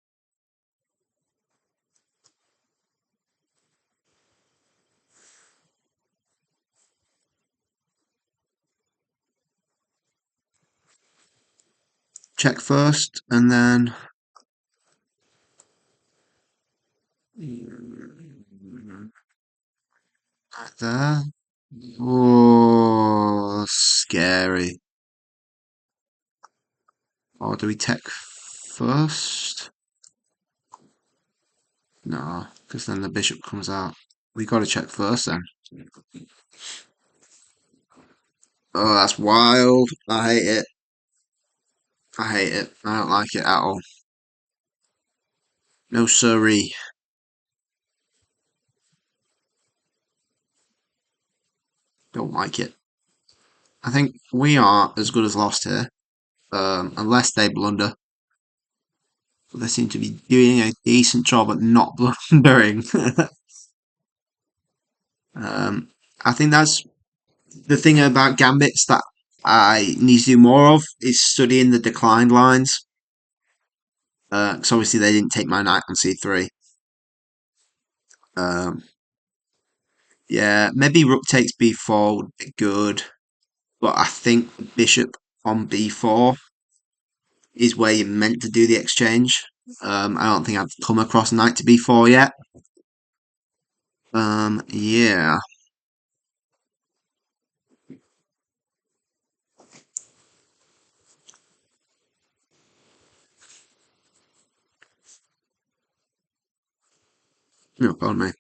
Check first, and then right there. Oh, scary. Or do we check first? No, because then the bishop comes out. We got to check first then. Oh, that's wild. I hate it. I hate it. I don't like it at all. No siree. Don't like it. I think we are as good as lost here. Unless they blunder. But they seem to be doing a decent job at not blundering. um, I think that's the thing about gambits that I need to do more of is studying the declined lines. Because obviously they didn't take my knight on c3. Um, yeah, maybe rook takes b4 would be good, but I think bishop on b4 is where you're meant to do the exchange. I don't think I've come across knight to b4 yet. Yeah. No, pardon me.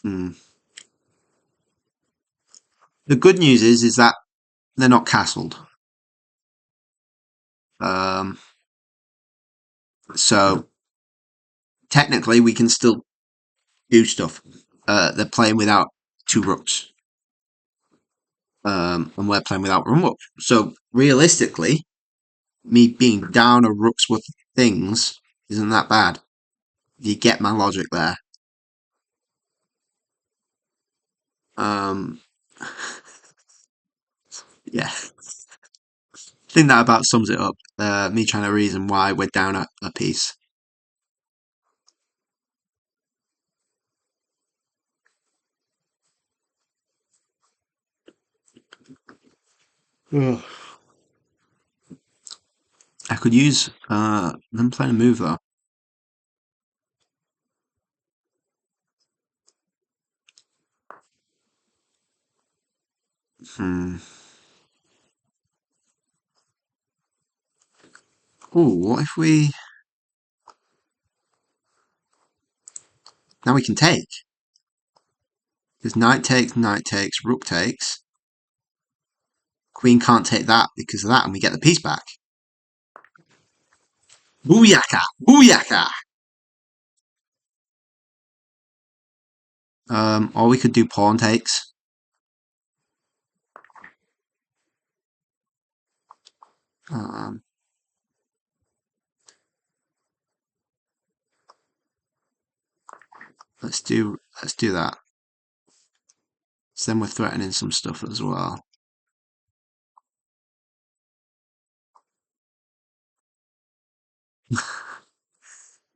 Hmm. The good news is that they're not castled. Um, so technically we can still do stuff. They're playing without two rooks. And we're playing without one rook. So realistically, me being down a rook's worth of things isn't that bad. You get my logic there. Um, yeah, I think that about sums it up. Me trying to reason why we're down a piece. Ugh. I could use them playing a move though. Hmm. Oh, what if we now we can take? Because knight takes, rook takes. Queen can't take that because of that, and we get the piece back. Booyaka! Booyaka! Or we could do pawn takes. Um, let's do that. So then we're threatening some stuff as well.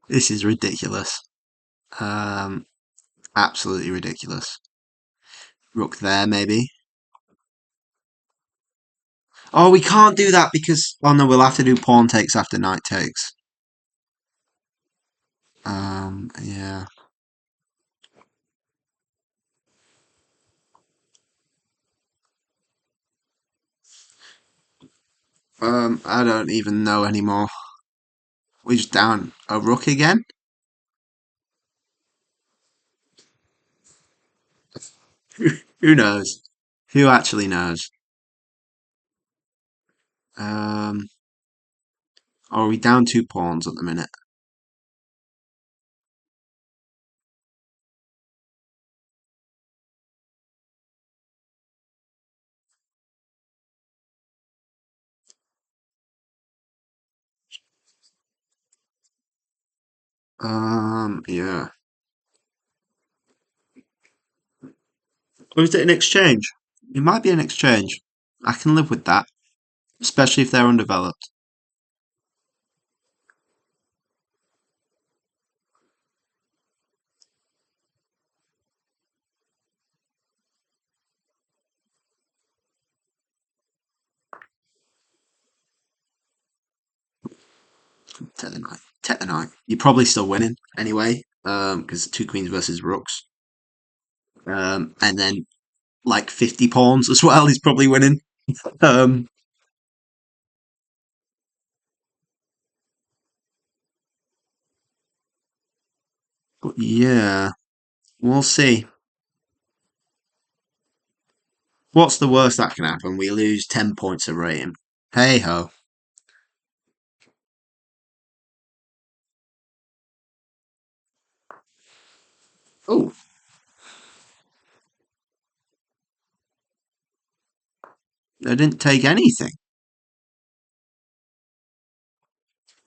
This is ridiculous. Um, absolutely ridiculous. Rook there, maybe. Oh, we can't do that because. Oh no, we'll have to do pawn takes after knight takes. Yeah. I don't even know anymore. We're just down a rook again. Who knows? Who actually knows? Um, are we down 2 pawns at the minute? Yeah. Or is it an exchange? It might be an exchange. I can live with that, especially if they're undeveloped. Take the knight. Take the knight. You're probably still winning anyway, because two queens versus rooks. And then like 50 pawns as well. He's probably winning. Um, but yeah, we'll see. What's the worst that can happen? We lose 10 points of rating. Hey ho. Oh, they didn't take anything.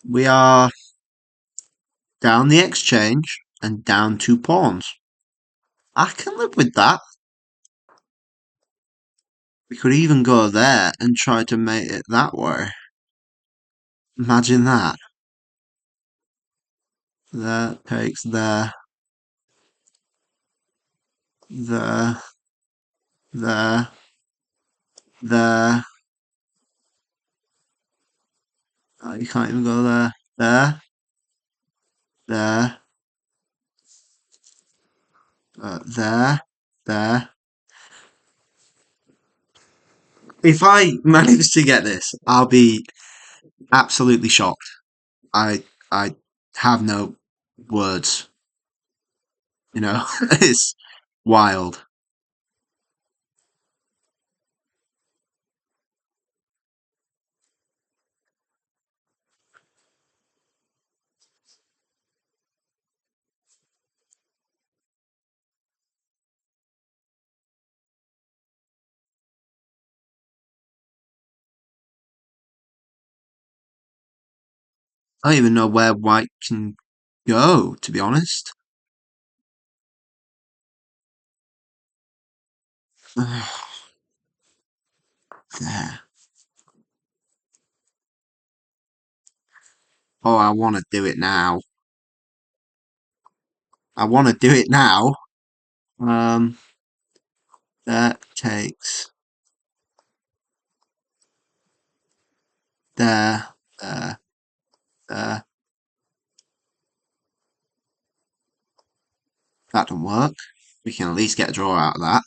We are down the exchange and down 2 pawns. I can live with that. We could even go there and try to make it that way. Imagine that. There takes there, there, there. Oh, you can't even go there. There, there, there, there. If I manage to get this, I'll be absolutely shocked. I have no words. You know, it's wild. I don't even know where white can go, to be honest. There. Oh, I want to do it now. I want to do it now. Um, that takes there, there, there. That don't work. We can at least get a draw out of that.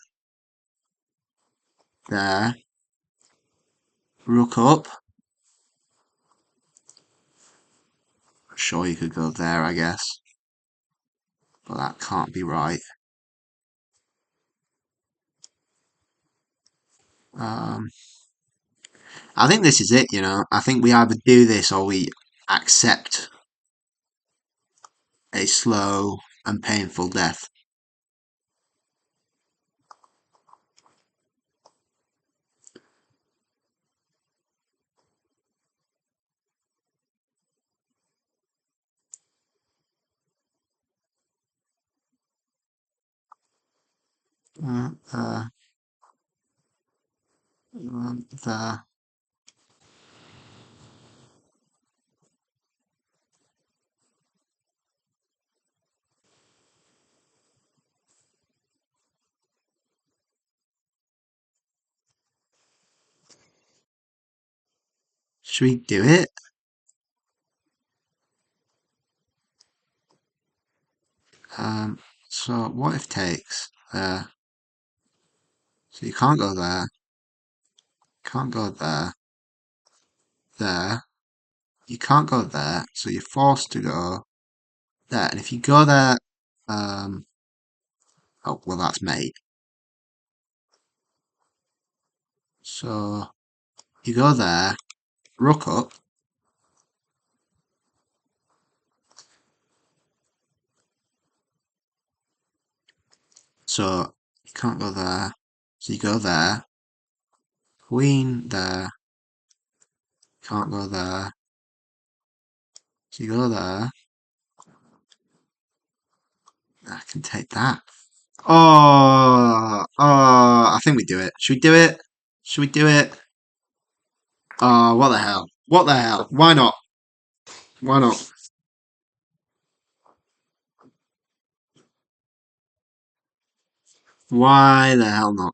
There. Rook up. Sure, you could go there, I guess. But that can't be right. Um, I think this is it, you know. I think we either do this or we accept a slow and painful death. Uh, uh, there. Should we do it? Um, so what if takes there? So you can't go there, can't go there. there. You can't go there, so you're forced to go there. And if you go there, um, oh well, that's mate. So you go there, rook up. So you can't go there. So you go there, queen there. Can't go there. So you go there. I can take that. I think we do it. Should we do it? Should we do it? Oh, what the hell? What the hell? Why not? Why not? Why the hell not?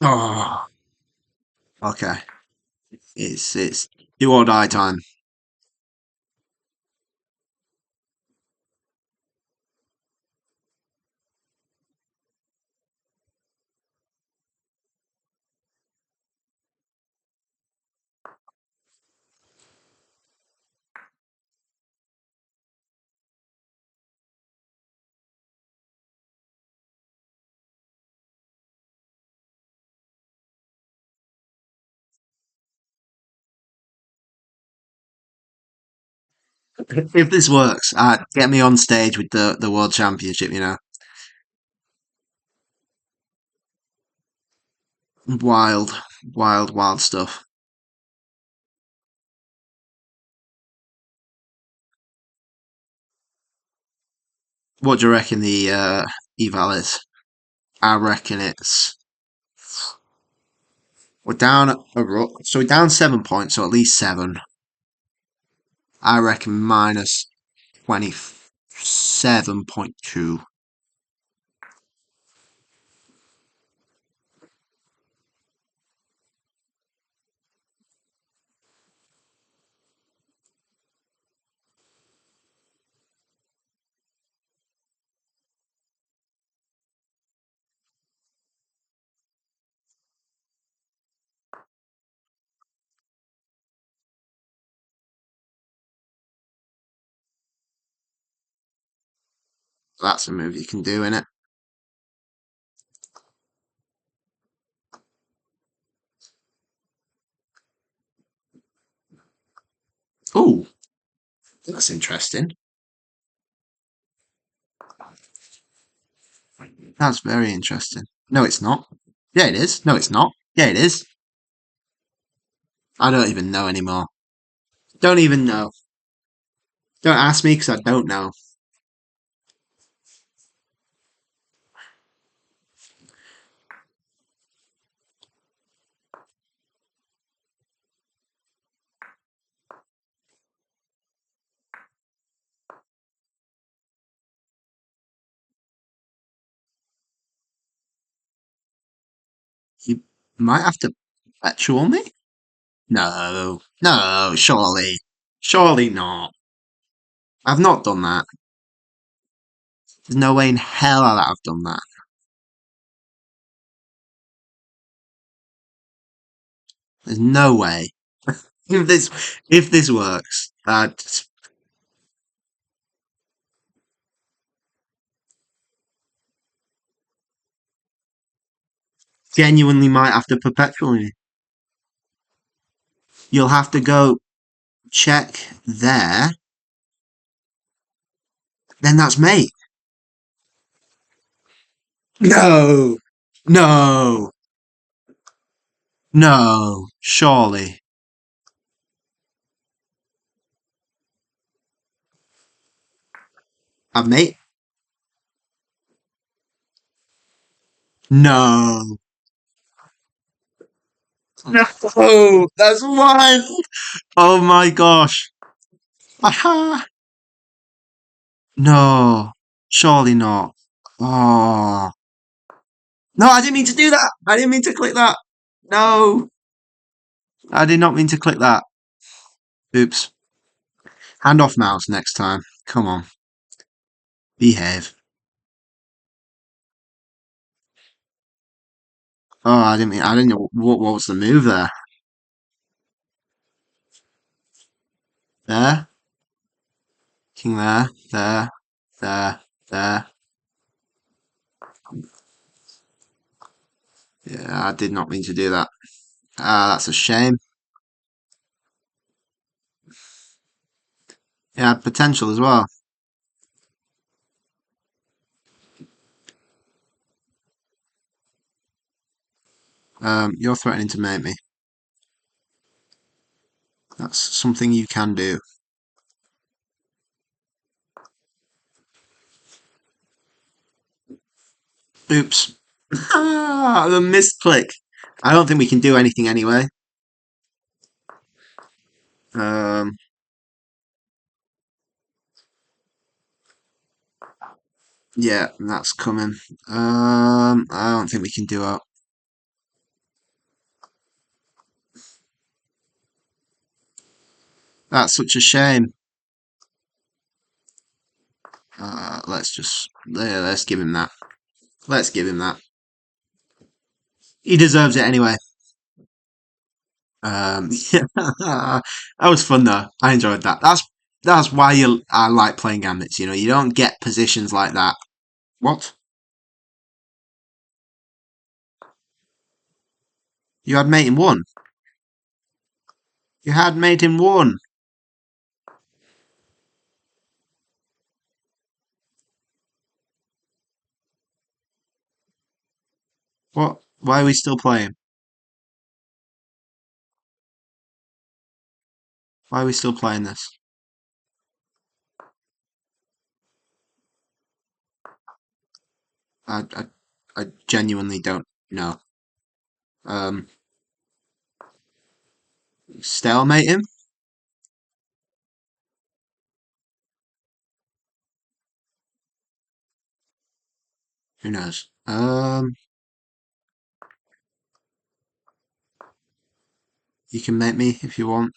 Oh, okay. It's do or die time. If this works, get me on stage with the world championship. Wild, wild, wild stuff. What do you reckon the eval is? I reckon it's we're down a rook, so we're down 7 points, so at least seven. I reckon minus 27.2. That's a move you can do, innit? Oh, that's interesting. That's very interesting. No, it's not. Yeah, it is. No, it's not. Yeah, it is. I don't even know anymore. Don't even know. Don't ask me because I don't know. You might have to perpetual me? No. No, surely. Surely not. I've not done that. There's no way in hell that I've done that. There's no way. If this works, I genuinely might have to perpetual me. You'll have to go check there. Then that's mate. No. No. No. Surely. I've mate. No. No. That's wild. Oh my gosh. Aha. No. Surely not. Oh. No, I didn't mean to do that. I didn't mean to click that. No! I did not mean to click that. Oops. Hand off mouse next time. Come on. Behave. Oh, I didn't know what was the move there. There, king there, there. Yeah, I did not mean to do that. Ah, that's a shame. It had potential as well. You're threatening to mate me. That's something you can do. Oops. Ah, the misclick. I don't think we can do anything anyway. Um, yeah, that's coming. I don't think we can do it. That's such a shame. Let's just let's give him that. Let's give him that. He deserves it anyway. Yeah, that was fun though. I enjoyed that. That's why I like playing gambits. You know, you don't get positions like that. What? You had mate in one. You had mate in one. What? Why are we still playing? Why are we still playing this? I I, I genuinely don't know. Um, stalemate him. Who knows? You can mate me if you want.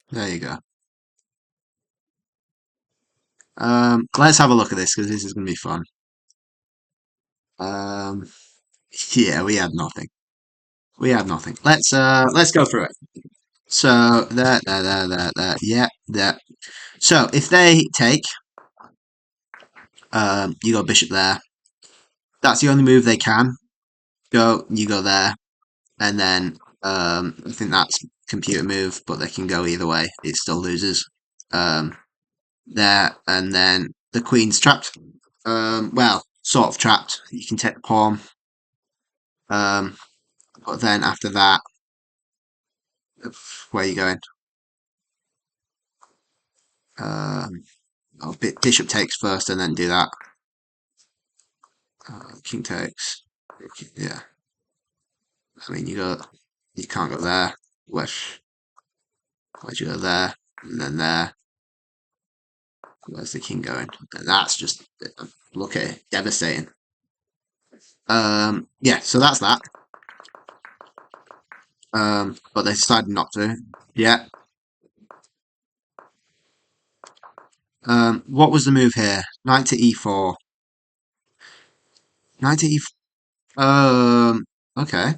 There you go. Let's have a look at this because this is going to be fun. Um, yeah, we had nothing. We had nothing. Let's go through it. So there. Yeah, there. So if they take, you go bishop there. That's the only move they can go. You go there, and then I think that's computer move, but they can go either way. It still loses. There, and then the queen's trapped. Well, sort of trapped. You can take the pawn. Um, but then after that, where are you going? Um, oh, bishop takes first, and then do that. King takes. Yeah, I mean you can't go there. Where, where'd you go there? And then there. Where's the king going? And that's just look at it, devastating. Yeah, so that's that. But they decided not to. Yeah. What was the move here? Knight to e4. Knight to e4. Okay.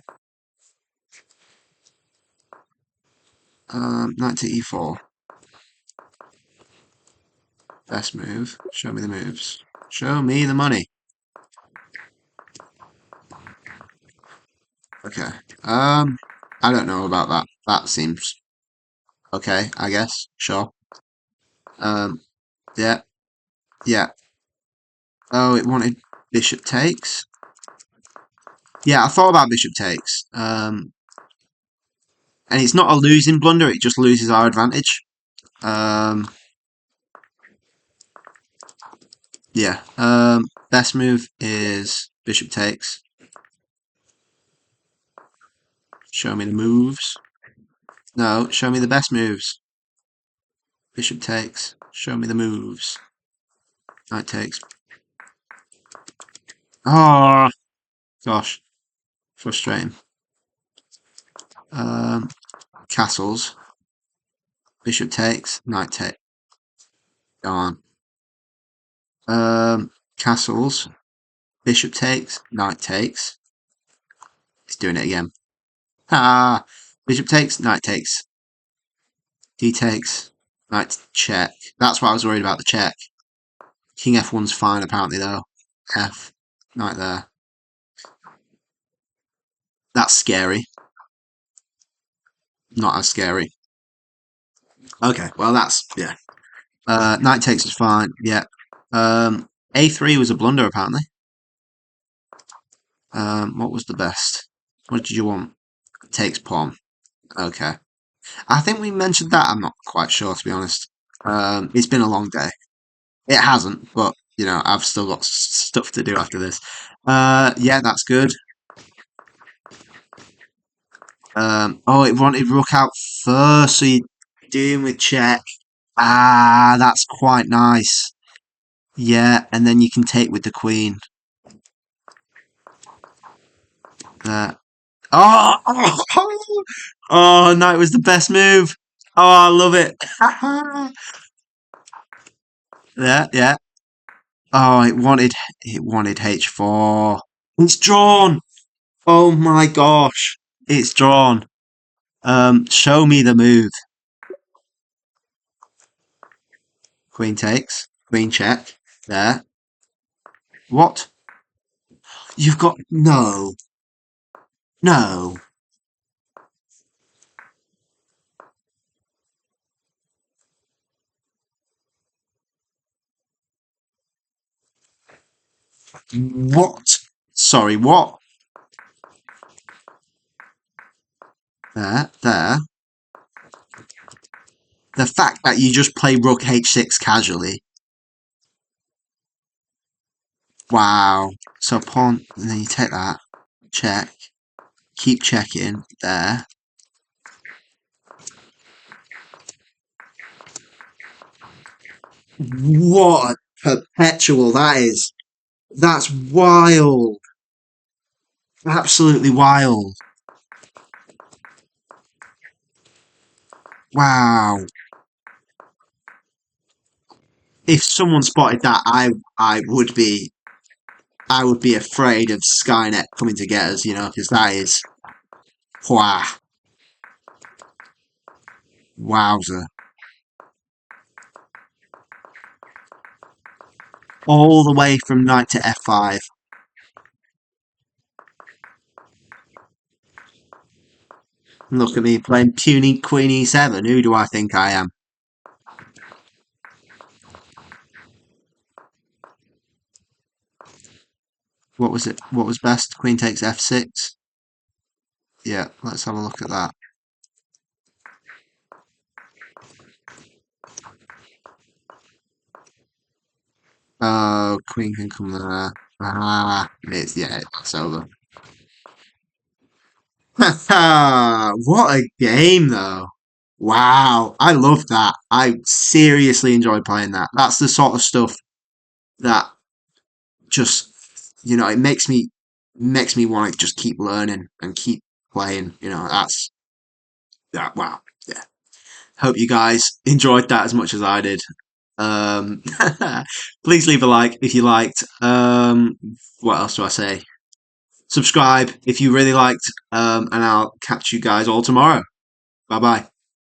Knight to e4. Best move. Show me the moves. Show me the money. Okay. I don't know about that. That seems okay, I guess. Sure. Um, yeah, yeah. Oh, it wanted bishop takes. Yeah, I thought about bishop takes. And it's not a losing blunder; it just loses our advantage. Um, yeah. Best move is bishop takes. Show me the moves. No, show me the best moves. Bishop takes. Show me the moves. Knight takes. Oh gosh. Frustrating. Um, Castles. Bishop takes. Knight take. Gone. Castles. Bishop takes. Knight takes. He's doing it again. Ah! Bishop takes. Knight takes. D takes. Knight check. That's why I was worried about the check. King F1's fine apparently though. F. Knight there. That's scary. Not as scary. Okay, well that's yeah. Knight takes is fine. Yeah. A3 was a blunder apparently. What was the best? What did you want? Takes pawn. Okay. I think we mentioned that. I'm not quite sure to be honest. It's been a long day. It hasn't, but you know I've still got stuff to do after this. Yeah, that's good. Oh, it wanted rook out first, so you're dealing with check. Ah, that's quite nice. Yeah, and then you can take with the queen. There. Oh, oh, oh, oh, knight was the best move. Oh, I love it. Yeah, yeah. Oh, it wanted h4. It's drawn. Oh my gosh, it's drawn. Show me the move. Queen takes. Queen check. There. What? You've got no, no. What? Sorry, what? There, there. The fact that you just play rook h6 casually. Wow. So pawn, and then you take that. Check. Keep checking. There. What a perpetual that is. That's wild. Absolutely wild. Wow. If someone spotted that, I would be afraid of Skynet coming to get us, you know, because that is wow. Wowzer. All the way from knight to f5. Look at me playing puny queen e7. Who do I think I am? What was it? What was best? Queen takes f6. Yeah, let's have a look at that. Oh, queen can come there. Ah, it's over. What a game though. Wow, I love that. I seriously enjoy playing that. That's the sort of stuff that just it makes me want to just keep learning and keep playing. That's that. Wow, yeah. Hope you guys enjoyed that as much as I did. Um, please leave a like if you liked. What else do I say? Subscribe if you really liked. And I'll catch you guys all tomorrow. Bye bye.